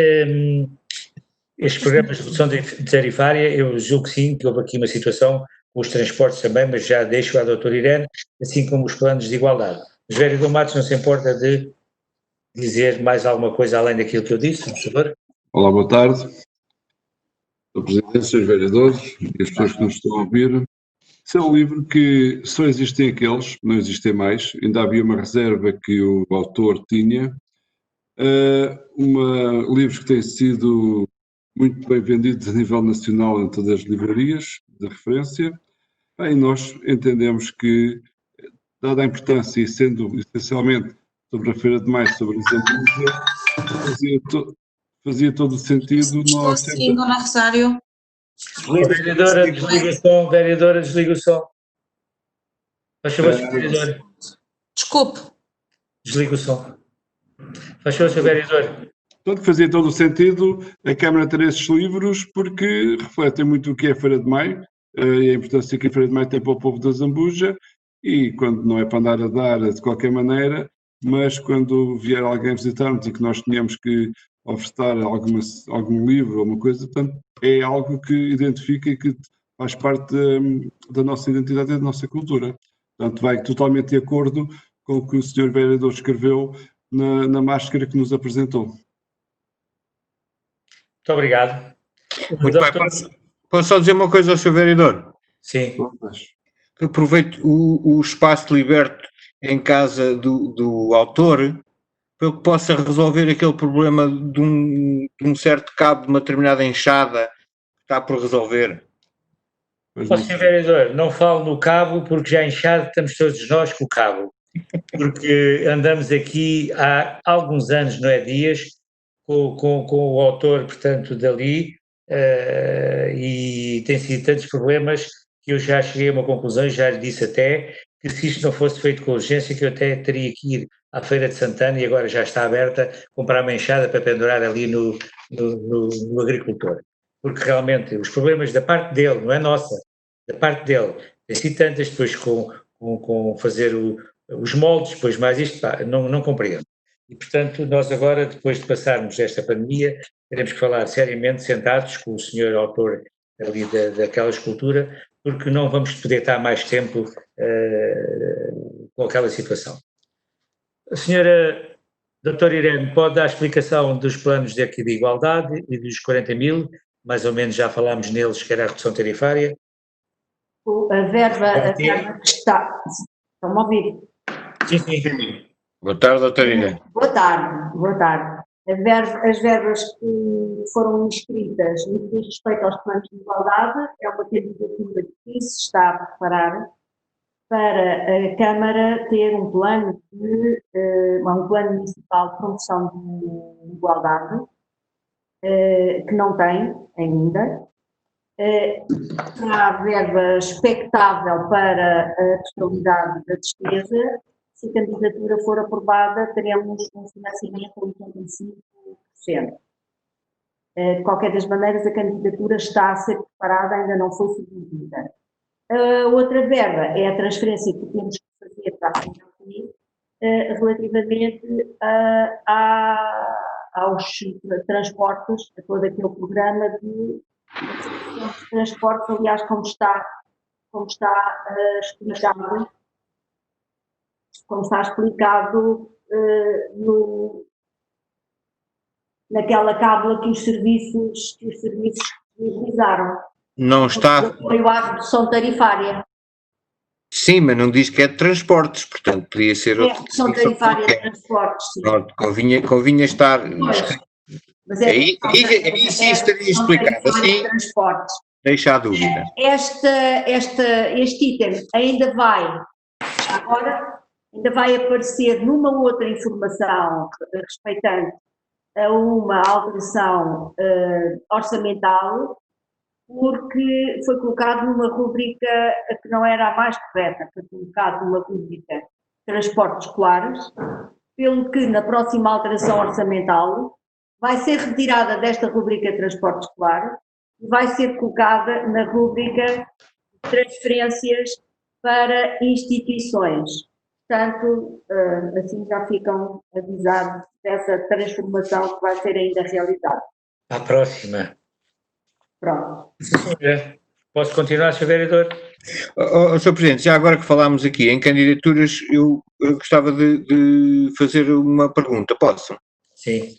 estes programas de redução tarifária, eu julgo que sim, que houve aqui uma situação com os transportes também, mas já deixo à doutora Irene, assim como os planos de igualdade. O Vereador Matos não se importa de dizer mais alguma coisa além daquilo que eu disse, por favor? Olá, boa tarde. Sr. Presidente, Srs. Vereadores e as pessoas que nos estão a ouvir. Esse é um livro que só existem aqueles, não existem mais. Ainda havia uma reserva que o autor tinha. Livros que têm sido muito bem vendidos a nível nacional em todas as livrarias de referência. E nós entendemos que, dada a importância e sendo essencialmente sobre a Feira de Maio, sobre a Zambuja, fazia todo o sentido. Sim, Dona Rosário. Vereadora, desliga o som, vereadora, desliga o som. Faz favor, Sr. Vereador. Desculpe. Desliga o som. Faz favor, Sr. Vereador. Portanto, fazia todo o sentido a Câmara ter esses livros, porque refletem muito o que é a Feira de Maio e a importância que a Feira de Maio tem para o povo da Zambuja, e quando não é para andar a dar de qualquer maneira, mas quando vier alguém visitar-nos e que nós tenhamos que ofertar algum livro ou uma coisa, portanto, é algo que identifica e que faz parte da nossa identidade e da nossa cultura. Portanto, vai totalmente de acordo com o que o Sr. Vereador escreveu na máscara que nos apresentou. Muito obrigado. Muito bem, posso só dizer uma coisa ao Sr. Vereador? Sim. Aproveito o espaço liberto em casa do autor para que possa resolver aquele problema de um certo cabo de uma determinada enxada que está por resolver. Sr. Vereador, não falo no cabo porque já inchado estamos todos nós com o cabo, porque andamos aqui há alguns anos, não é dias, com o autor, portanto, dali, e tem sido tantos problemas que eu já cheguei a uma conclusão, já lhe disse até, que se isto não fosse feito com urgência, que eu até teria que ir à Feira de Santana, e agora já está aberta, comprar uma enxada para pendurar ali no agricultor. Porque realmente os problemas da parte dele, não é nossa, da parte dele, tem sido tantas, depois com fazer os moldes, depois mais isto, não compreendo. E, portanto, nós agora, depois de passarmos esta pandemia, teremos que falar seriamente, sentados com o senhor autor ali daquela escultura, porque não vamos poder estar mais tempo com aquela situação. A senhora doutora Irene pode dar a explicação dos planos de igualdade e dos 40 mil, mais ou menos já falámos neles, que era a redução tarifária. A verba que está... Estão-me a ouvir? Sim. Boa tarde, doutora Irene. Boa tarde. As verbas que foram inscritas no que diz respeito aos planos de igualdade é uma candidatura que se está a preparar para a Câmara ter um plano municipal de promoção de igualdade, que não tem ainda. Há verba expectável para a totalidade da despesa. Se a candidatura for aprovada, teremos um financiamento de 85%. De qualquer das maneiras, a candidatura está a ser preparada, ainda não foi submetida. A outra verba é a transferência que temos que fazer para a FNP relativamente aos transportes, a todo aquele programa de transportes, aliás, como está explicado naquela cábula que os serviços utilizaram. Não está. Apoio à redução tarifária. Sim, mas não diz que é de transportes, portanto podia ser outra. Redução tarifária de transportes, sim. Pronto, convinha estar. Mas aí sim estaria explicado. Assim, deixa a dúvida. Este item ainda vai aparecer numa outra informação respeitante a uma alteração orçamental, porque foi colocado numa rubrica que não era a mais correta, foi colocado numa rubrica transportes escolares, pelo que na próxima alteração orçamental vai ser retirada desta rubrica transportes escolares e vai ser colocada na rubrica transferências para instituições. Portanto, assim já ficam avisados dessa transformação que vai ser ainda realizada. À próxima. Pronto. Posso continuar, Sr. Vereador? Sr. Presidente, já agora que falámos aqui em candidaturas, eu gostava de fazer uma pergunta, posso? Sim.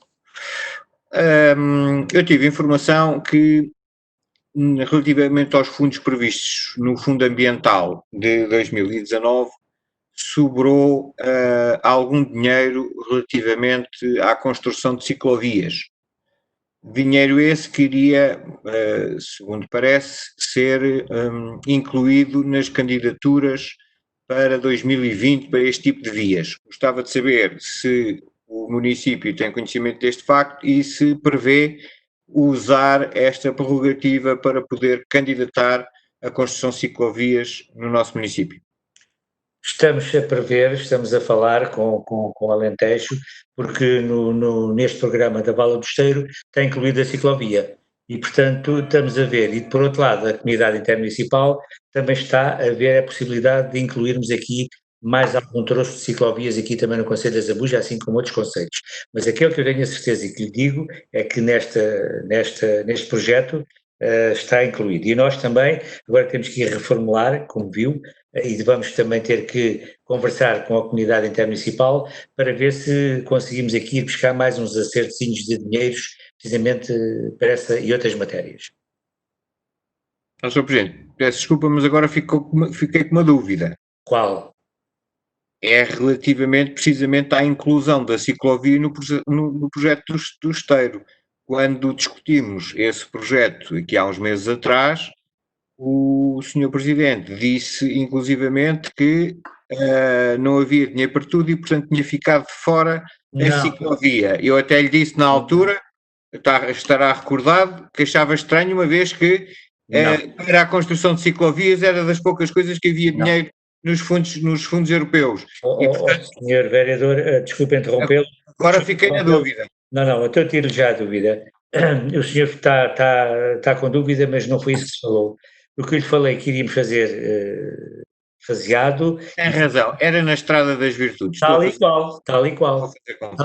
Eu tive informação que, relativamente aos fundos previstos no Fundo Ambiental de 2019, sobrou algum dinheiro relativamente à construção de ciclovias. Dinheiro esse que iria, segundo parece, ser incluído nas candidaturas para 2020 para este tipo de vias. Gostava de saber se o município tem conhecimento deste facto e se prevê usar esta prerrogativa para poder candidatar a construção de ciclovias no nosso município. Estamos a prever, estamos a falar com Alentejo, porque neste programa da Vala do Esteiro está incluída a ciclovia e, portanto, estamos a ver, e por outro lado, a comunidade intermunicipal também está a ver a possibilidade de incluirmos aqui mais algum troço de ciclovias aqui também no Concelho da Zambuja, assim como outros concelhos. Mas aquilo que eu tenho a certeza e que lhe digo é que neste projeto está incluído. E nós também, agora temos que ir reformular, como viu, e vamos também ter que conversar com a comunidade intermunicipal para ver se conseguimos aqui ir buscar mais uns acertozinhos de dinheiros, precisamente para essa e outras matérias. Sr. Presidente, peço desculpa, mas agora fiquei com uma dúvida. Qual? É relativamente, precisamente, à inclusão da ciclovia no projeto do Esteiro. Quando discutimos esse projeto aqui há uns meses atrás, o Sr. Presidente disse, inclusivamente, que não havia dinheiro para tudo e, portanto, tinha ficado de fora a ciclovia. Eu até lhe disse na altura, estará recordado, que achava estranho, uma vez que para a construção de ciclovias era das poucas coisas que havia dinheiro nos fundos europeus. E, portanto, Sr. Vereador, desculpe interrompê-lo. Agora fiquei na dúvida. Não, então tiro-lhe já a dúvida. O senhor está com dúvida, mas não foi isso que se falou. O que eu lhe falei que iríamos fazer faseado. Tem razão, era na Estrada das Virtudes. Tal e qual.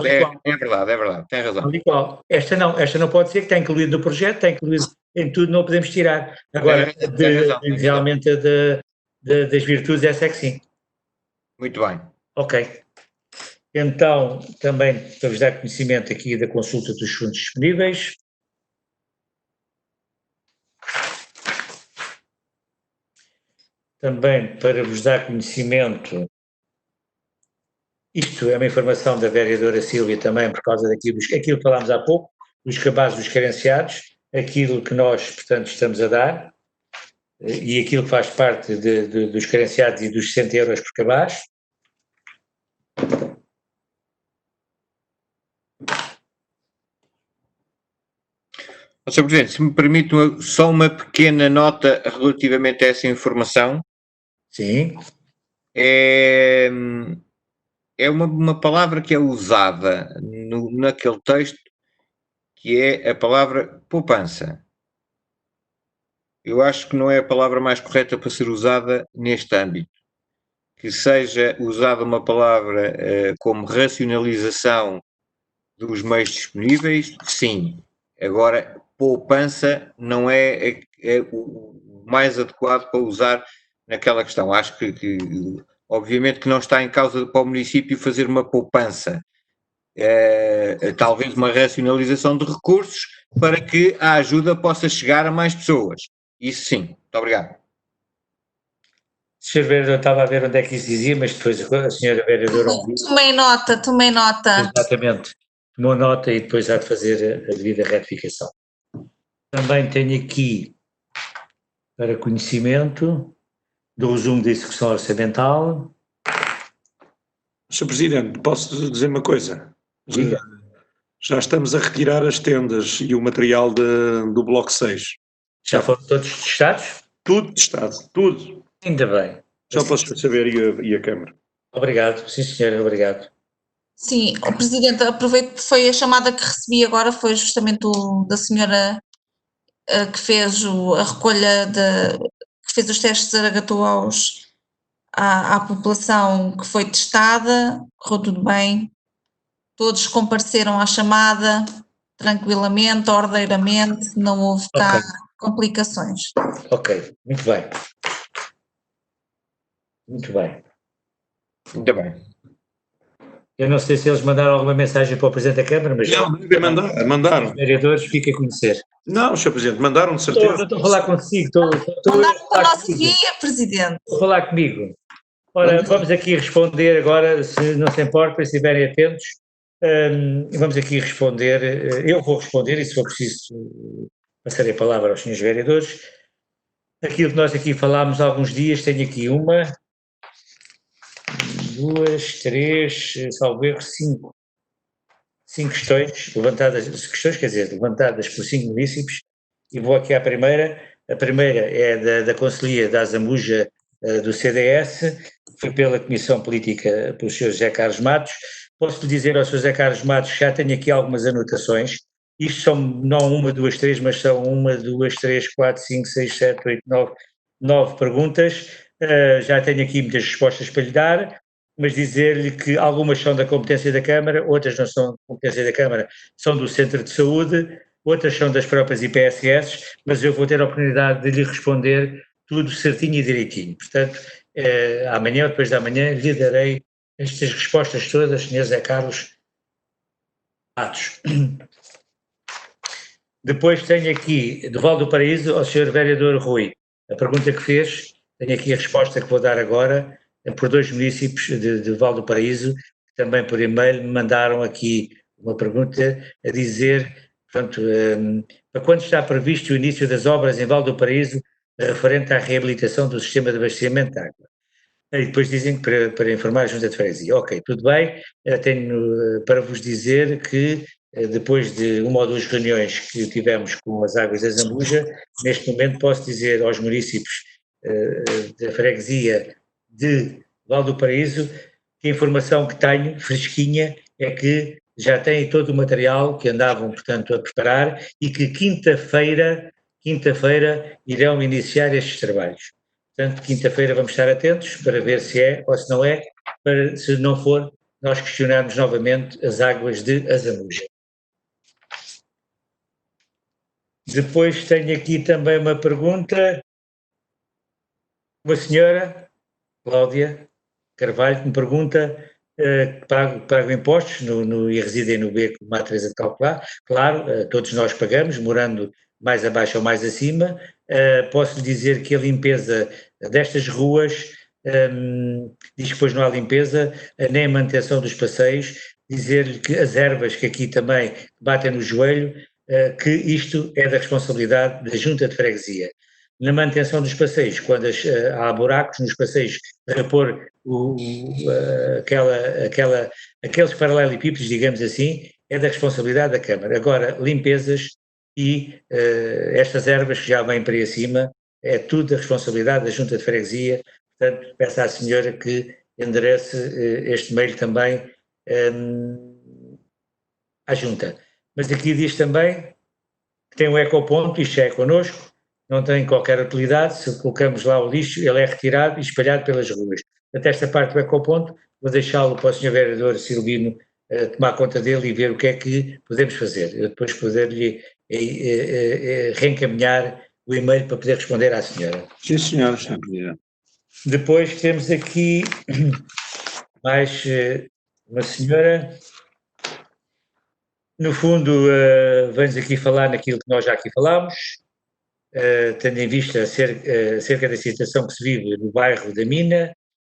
É verdade, tem razão. Tal e qual. Esta não pode ser, que está incluído no projeto, está incluído em tudo, não podemos tirar. Agora, realmente das virtudes, essa é que sim. Muito bem. Ok. Então, também para vos dar conhecimento aqui da consulta dos fundos disponíveis. Também para vos dar conhecimento, isto é uma informação da vereadora Sílvia também, por causa daquilo que falámos há pouco, dos cabazes dos carenciados, aquilo que nós, portanto, estamos a dar, e aquilo que faz parte dos carenciados e dos 60 euros por cabaz. Sr. Presidente, se me permite só uma pequena nota relativamente a essa informação. Sim. É uma palavra que é usada naquele texto, que é a palavra poupança. Eu acho que não é a palavra mais correta para ser usada neste âmbito. Que seja usada uma palavra como racionalização dos meios disponíveis, sim. Agora, poupança não é o mais adequado para usar naquela questão. Acho que obviamente que não está em causa para o município fazer uma poupança, talvez uma racionalização de recursos para que a ajuda possa chegar a mais pessoas. Isso sim. Muito obrigado. Sr. Vereador, estava a ver onde é que isso dizia, mas depois a senhora Vereadora ouviu. Tomei nota. Exatamente. Tomou nota e depois há de fazer a devida retificação. Também tenho aqui, para conhecimento, do resumo da execução orçamental. Sr. Presidente, posso dizer uma coisa? Diga. Já estamos a retirar as tendas e o material do Bloco 6. Já foram todos testados? Tudo testado, tudo. Ainda bem. Só para saber e a Câmara. Obrigado, sim senhor, obrigado. Sim, o Presidente, aproveito que foi a chamada que recebi agora, foi justamente da senhora que fez a recolha, que fez os testes de Aragatu à população que foi testada, correu tudo bem, todos compareceram à chamada tranquilamente, ordeiramente, não houve cá complicações. Ok, muito bem. Muito bem. Ainda bem. Eu não sei se eles mandaram alguma mensagem para o Presidente da Câmara, mas... Não, mandaram. Os vereadores, fica a conhecer. Não, Sr. Presidente, mandaram de certeza. Estou a falar consigo. Mandaram para a nossa guia, Presidente. Estou a falar comigo. Ora, vamos aqui responder agora, se não se importa, se estiverem atentos, vamos aqui responder, eu vou responder, e se for preciso passarei a palavra aos senhores vereadores. Aquilo que nós aqui falámos há alguns dias, tenho aqui 1, 2, 3, salvo erro, 5 questões levantadas por 5 munícipes, e vou aqui à primeira. A primeira é da Conselhia da Azambuja do CDS, foi pela Comissão Política pelo Sr. José Carlos Matos. Posso-lhe dizer ao Sr. José Carlos Matos que já tenho aqui algumas anotações. Isto são não 1, 2, 3, mas são 1, 2, 3, 4, 5, 6, 7, 8, 9 perguntas. Já tenho aqui muitas respostas para lhe dar, mas dizer-lhe que algumas são da competência da Câmara, outras não são da competência da Câmara, são do Centro de Saúde, outras são das próprias IPSS, mas eu vou ter a oportunidade de lhe responder tudo certinho e direitinho. Portanto, amanhã ou depois de amanhã lhe darei estas respostas todas, Sr. José Carlos Matos. Depois tenho aqui, do Val do Paraíso, ao Sr. Vereador Rui, a pergunta que fez, tenho aqui a resposta que vou dar agora, por 2 munícipes de Val do Paraíso, que também por e-mail me mandaram aqui uma pergunta a dizer, portanto, para quando está previsto o início das obras em Val do Paraíso referente à reabilitação do sistema de abastecimento de água? E depois dizem que para informar a Junta de Freguesia. Ok, tudo bem, tenho para vos dizer que depois de 1 ou 2 reuniões que tivemos com as águas da Zambuja, neste momento posso dizer aos municípios da freguesia de Val do Paraíso que a informação que tenho, fresquinha, é que já têm todo o material que andavam, portanto, a preparar e que quinta-feira irão iniciar estes trabalhos. Portanto, quinta-feira vamos estar atentos para ver se é ou se não é, para, se não for, nós questionarmos novamente as águas de Azambuja. Depois tenho aqui também uma pergunta, uma senhora, Cláudia Carvalho, que me pergunta, pago impostos e residem no beco Má Teresa de Calculá. Claro, todos nós pagamos, morando mais abaixo ou mais acima. Posso-lhe dizer que a limpeza destas ruas, diz que depois não há limpeza, nem a manutenção dos passeios, dizer-lhe que as ervas que aqui também batem no joelho, que isto é da responsabilidade da Junta de Freguesia. Na manutenção dos passeios, quando há buracos nos passeios, para pôr aqueles paralelepípedos, digamos assim, é da responsabilidade da Câmara. Agora, limpezas e estas ervas que já vêm para aí acima, é tudo da responsabilidade da Junta de Freguesia. Portanto, peço à senhora que enderece este mail também à Junta. Mas aqui diz também que tem um ecoponto, isto já é connosco, não tem qualquer utilidade, se colocamos lá o lixo, ele é retirado e espalhado pelas ruas. Portanto, esta parte do ecoponto, vou deixá-lo para o Sr. Vereador Silvino tomar conta dele e ver o que é que podemos fazer. Eu depois poder-lhe reencaminhar o e-mail para poder responder à senhora. Sim, senhora, Sr. Presidente. Depois temos aqui mais uma senhora. No fundo, vem-nos aqui falar naquilo que nós já aqui falámos, tendo em vista acerca da situação que se vive no bairro da Mina,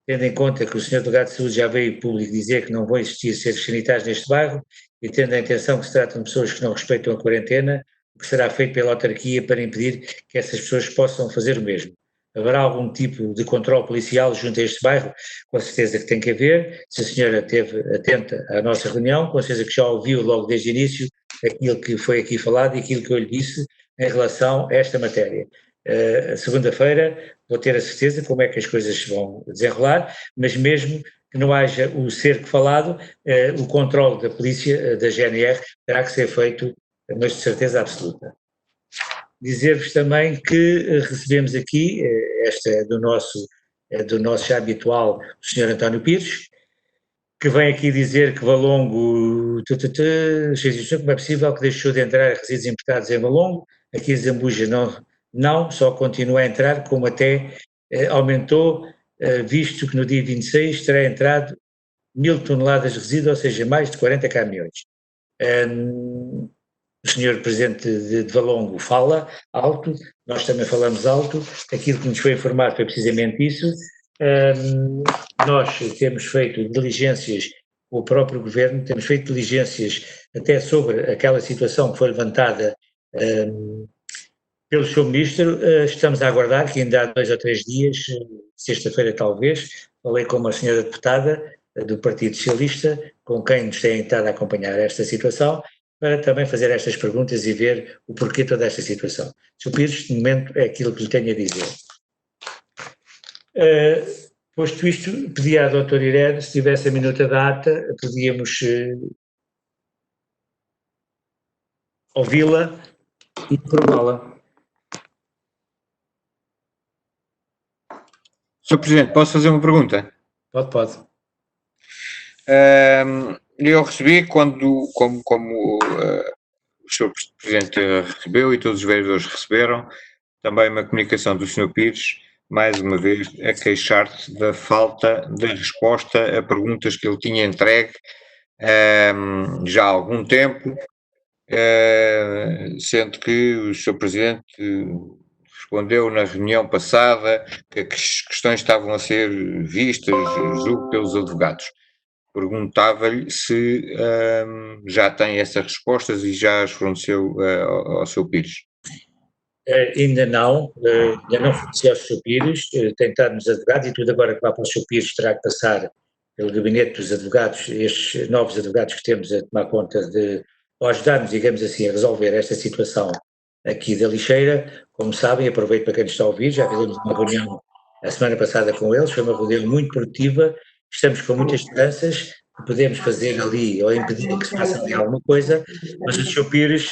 tendo em conta que o Sr. Delegado de Saúde já veio público dizer que não vão existir centros sanitários neste bairro, e tendo a intenção que se tratam de pessoas que não respeitam a quarentena, o que será feito pela autarquia para impedir que essas pessoas possam fazer o mesmo. haverá algum tipo de controle policial junto a este bairro? Com certeza que tem que haver. Se a senhora esteve atenta à nossa reunião, com certeza que já ouviu logo desde o início aquilo que foi aqui falado e aquilo que eu lhe disse em relação a esta matéria. Segunda-feira vou ter a certeza como é que as coisas se vão desenrolar, mas mesmo que não haja o cerco falado, o controle da polícia, da GNR, terá que ser feito, mas de certeza absoluta. Dizer-vos também que recebemos aqui, esta é do nosso já habitual, o Sr. António Pires, que vem aqui dizer que Valongo, como é possível que deixou de entrar resíduos importados em Valongo, aqui em Zambuja não, só continua a entrar, como até aumentou, visto que no dia 26 terá entrado 1000 toneladas de resíduos, ou seja, mais de 40 caminhões. O senhor Presidente de Valongo fala alto, nós também falamos alto, aquilo que nos foi informado foi precisamente isso. Nós temos feito diligências, o próprio Governo, temos feito diligências até sobre aquela situação que foi levantada pelo Sr. Ministro. Estamos a aguardar, que ainda há 2 ou 3 dias, sexta-feira talvez, falei com uma senhora deputada do Partido Socialista, com quem nos tem estado a acompanhar esta situação, para também fazer estas perguntas e ver o porquê de toda esta situação. Sr. Pires, de momento, é aquilo que lhe tenho a dizer. Posto isto, pedi à doutora Irene, se tivesse a minuta da ata, podíamos ouvi-la e prová-la. Sr. Presidente, posso fazer uma pergunta? Pode. Eu recebi, como o Sr. Presidente recebeu e todos os vereadores receberam, também uma comunicação do Sr. Pires, mais uma vez, a queixar-se da falta de resposta a perguntas que ele tinha entregue já há algum tempo, sendo que o Sr. Presidente respondeu na reunião passada que as questões estavam a ser vistas, julgo, pelos advogados. Perguntava-lhe se já tem essas respostas e já as forneceu ao Sr. Pires. Ainda não forneci ao Sr. Pires, tem estado nos advogados e tudo agora que vai para o Sr. Pires terá que passar pelo gabinete dos advogados, estes novos advogados que temos a tomar conta de ajudar-nos, digamos assim, a resolver esta situação aqui da lixeira. Como sabem, aproveito para quem nos está a ouvir, já fizemos uma reunião a semana passada com eles, foi uma reunião muito produtiva, estamos com muitas esperanças que podemos fazer ali ou impedir que se faça ali alguma coisa, mas o Sr. Pires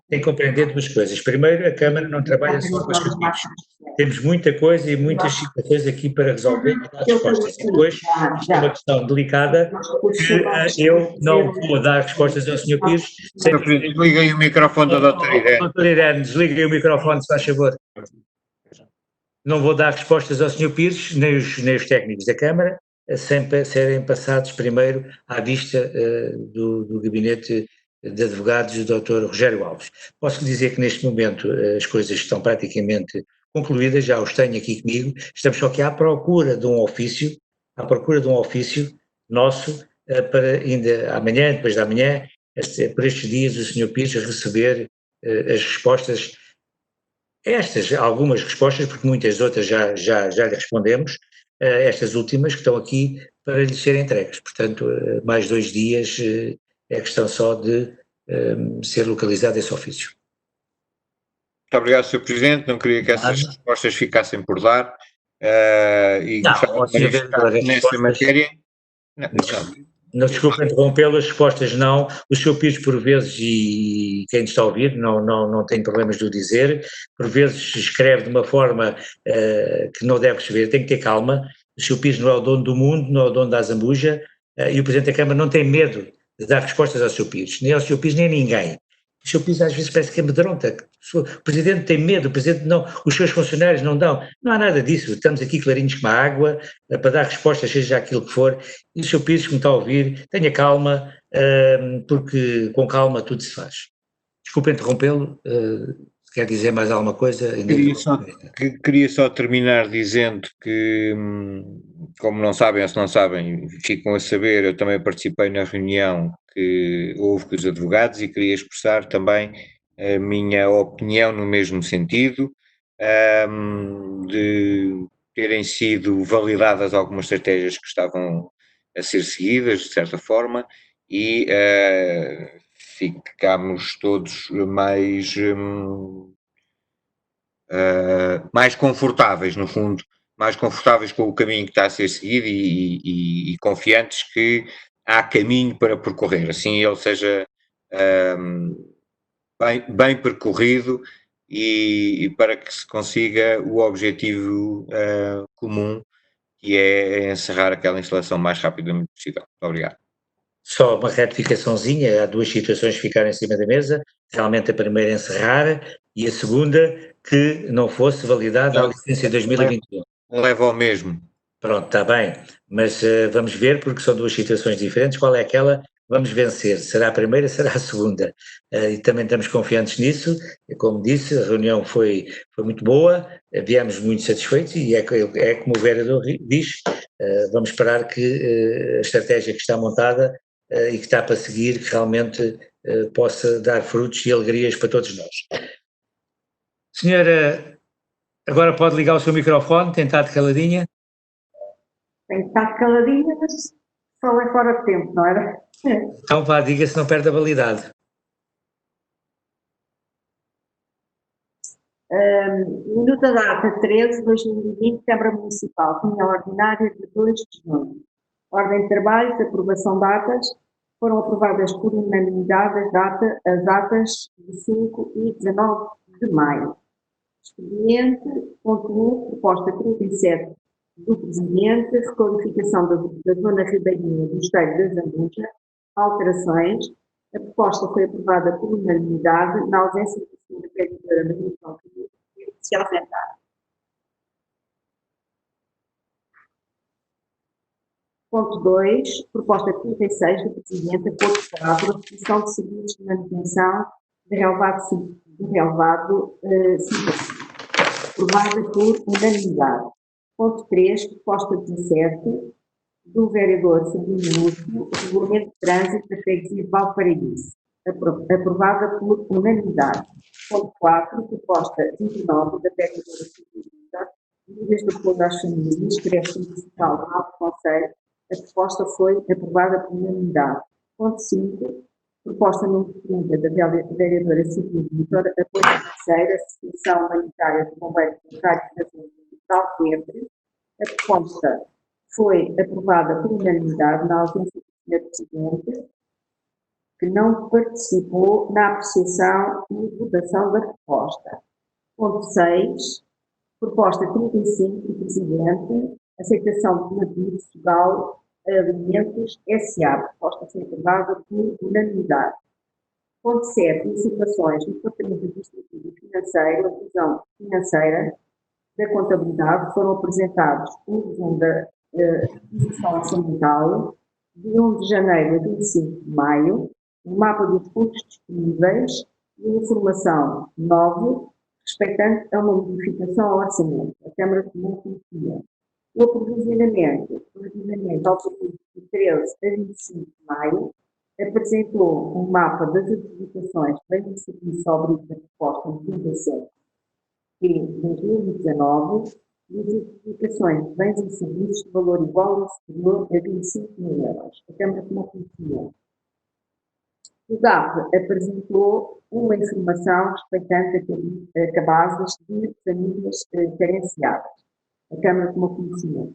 tem que compreender duas coisas. Primeiro, a Câmara não trabalha só com os caminhos. Temos muita coisa e muitas situações aqui para resolver e dar respostas. E depois, isto é uma questão delicada que eu não vou dar respostas ao Sr. Pires. Desliguei o microfone da doutora Irene. Doutora Irene, desliguei o microfone, se faz favor. Não vou dar respostas ao Sr. Pires, nem os técnicos da Câmara, sem serem passados primeiro à vista do gabinete de advogados do Dr. Rogério Alves. Posso dizer que neste momento as coisas estão praticamente concluídas, já os tenho aqui comigo, estamos só aqui à procura de um ofício nosso para ainda amanhã, depois da manhã, por estes dias o Sr. Pires receber as respostas, algumas respostas, porque muitas outras já lhe respondemos, estas últimas que estão aqui para lhe serem entregues. Portanto, mais 2 dias é questão só de ser localizado esse ofício. Muito obrigado, Sr. Presidente. Não queria que essas respostas ficassem por dar. E gostava de manifestar nesta matéria. Não, desculpe interrompê-lo, as respostas não. O Sr. Pires, por vezes, e quem está a ouvir, não tem problemas de o dizer, por vezes escreve de uma forma que não deve escrever, tem que ter calma. O Sr. Pires não é o dono do mundo, não é o dono da Zambuja, e o Presidente da Câmara não tem medo de dar respostas ao Sr. Pires, nem ao Sr. Pires, nem a ninguém. O Sr. Pires às vezes parece que amedronta. O Presidente tem medo, o Presidente não, os seus funcionários não dão. Não há nada disso, estamos aqui clarinhos como a água, para dar respostas, seja aquilo que for, e o Sr. Pires, que me está a ouvir, tenha calma, porque com calma tudo se faz. Desculpe interrompê-lo, se quer dizer mais alguma coisa? Queria só terminar dizendo que, como não sabem ou se não sabem, ficam a saber, eu também participei na reunião que houve com os advogados e queria expressar também a minha opinião no mesmo sentido. de terem sido validadas algumas estratégias que estavam a ser seguidas, de certa forma, e ficámos todos mais confortáveis, no fundo, mais confortáveis com o caminho que está a ser seguido e confiantes que há caminho para percorrer, assim ele seja bem percorrido e para que se consiga o objetivo comum, que é encerrar aquela instalação o mais rapidamente possível. Muito obrigado. Só uma retificaçãozinha, há duas situações que ficaram em cima da mesa, realmente a primeira encerrar e a segunda que não fosse validada a licença em 2021. Leva ao mesmo. Pronto, está bem, mas vamos ver, porque são duas situações diferentes, qual é aquela que vamos vencer? Será a primeira, será a segunda? E também estamos confiantes nisso, como disse, a reunião foi muito boa, viemos muito satisfeitos e é como o vereador diz, vamos esperar que a estratégia que está montada e que está para seguir, que realmente possa dar frutos e alegrias para todos nós. Senhora, agora pode ligar o seu microfone, tentar de caladinha. Tem que estar caladinha, mas só é fora de tempo, não era? Então vá, diga se não perde a validade. Minuto da data 13 de 2020, Câmara Municipal, reunião ordinária de 2 de junho. Ordem de trabalhos, aprovação de datas, foram aprovadas por unanimidade as datas de 5 e 19 de maio. Expediente, ponto 1, proposta 37 do Presidente, requalificação da zona ribeirinha do Esteio da Zambuja, alterações. A proposta foi aprovada por unanimidade, na ausência da Sra. Vereadora Maria João Camilo, que se ausentar. Ponto 2, proposta 36 do Presidente, acordo separado pela requisição de serviços de manutenção de relevado aprovada por unanimidade. Ponto 3, proposta 17 do vereador Sabino Lúcio, regulamento de trânsito da freguesia de Valparaíso, aprovada por unanimidade. Ponto 4, proposta 29 da vereadora Sabino, medidas de apoio às famílias, creche municipal do Alto Conselho, a proposta foi aprovada por unanimidade. Ponto 5, proposta número 30 da vereadora Sabino, apoio financeiro, associação humanitária de bombeiros voluntários da zona de Coimbra. A proposta foi aprovada por unanimidade na ausência do Sr. Presidente, que não participou na apreciação e votação da proposta. Ponto 6, proposta 35 do Presidente, aceitação de Nadir Sugal Alimentos S.A. Proposta foi aprovada por unanimidade. Ponto 7, licitações do Departamento Administrativo e Financeiro, a divisão financeira da contabilidade, foram apresentados um resumo da execução orçamental de 1 de janeiro a 25 de maio, o mapa dos custos disponíveis e informação 9, respeitante a uma modificação ao orçamento. A Câmara Comum conhecia. O aprovisionamento, relativamente ao período de 13 a 25 de maio, apresentou um mapa das adjudicações que vêm de serviço ao abrigo da proposta de 37 de 2019 e as adjudicações de bens e serviços de valor igual ou superior a 25 mil euros. A Câmara Comum conhecia. O DAP apresentou uma informação respeitante a cabazes de famílias carenciadas. A Câmara tomou conhecimento.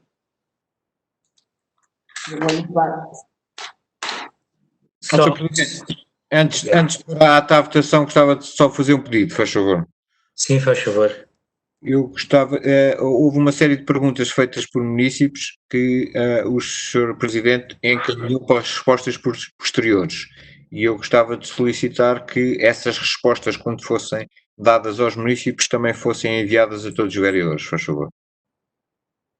Antes de parar a votação, gostava de só fazer um pedido, faz favor. Sim, faz favor. Eu gostava, houve uma série de perguntas feitas por munícipes que o Sr. Presidente encaminhou para as respostas posteriores. E eu gostava de solicitar que essas respostas, quando fossem dadas aos munícipes, também fossem enviadas a todos os vereadores, faz favor.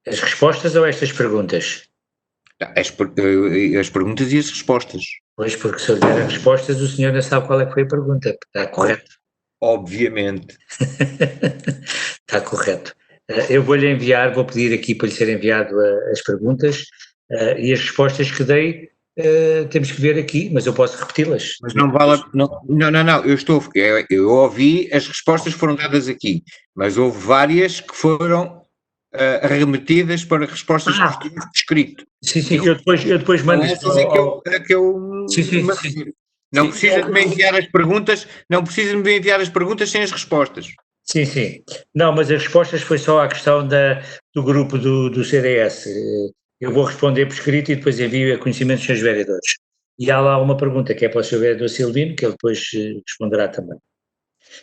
As respostas ou estas perguntas? As perguntas e as respostas. Pois, porque se eu der as respostas, o senhor não sabe qual é que foi a pergunta. Está correto? Obviamente. Está correto. Eu vou-lhe enviar, vou pedir aqui para lhe ser enviado as perguntas e as respostas que dei temos que ver aqui, mas eu posso repeti-las. Mas não vale. Não, eu ouvi, as respostas foram dadas aqui, mas houve várias que foram remetidas para respostas que estive escrito. Sim, eu depois mando isso. Não precisa de me enviar as perguntas, não precisa de me enviar as perguntas sem as respostas. Sim. Não, mas as respostas foi só à questão do grupo do CDS. Eu vou responder por escrito e depois envio a conhecimento dos senhores vereadores. E há lá uma pergunta que é para o senhor vereador Silvino, que ele depois responderá também.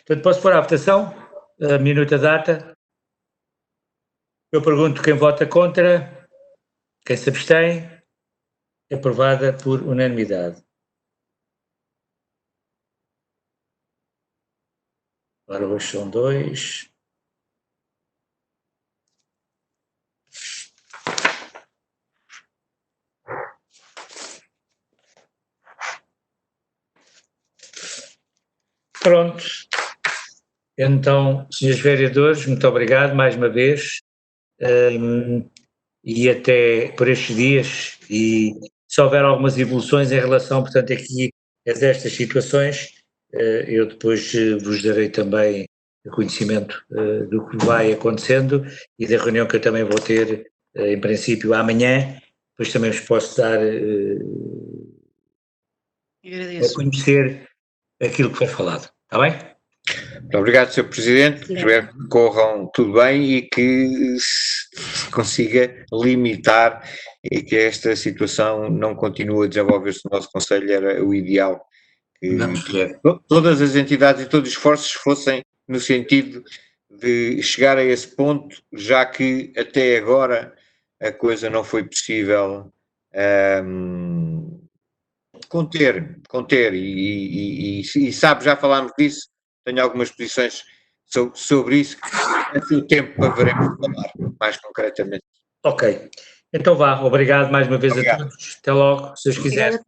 Portanto, posso pôr à votação, a minuta data. Eu pergunto quem vota contra, quem se abstém, aprovada por unanimidade. Agora hoje são 2. Pronto. Então, senhores vereadores, muito obrigado mais uma vez. E até por estes dias, e se houver algumas evoluções em relação, portanto, aqui a estas situações, eu depois vos darei também conhecimento do que vai acontecendo e da reunião que eu também vou ter, em princípio, amanhã, depois também vos posso dar a conhecer aquilo que foi falado, está bem? Muito obrigado, Sr. Presidente, espero que corram tudo bem e que se consiga limitar e que esta situação não continue a desenvolver-se no nosso Conselho, era o ideal. Que todas as entidades e todos os esforços fossem no sentido de chegar a esse ponto, já que até agora a coisa não foi possível conter e sabe, já falámos disso, tenho algumas posições sobre isso, que o tempo haveremos de falar mais concretamente. Ok, então vá, obrigado mais uma vez a todos, até logo, se os quiserem.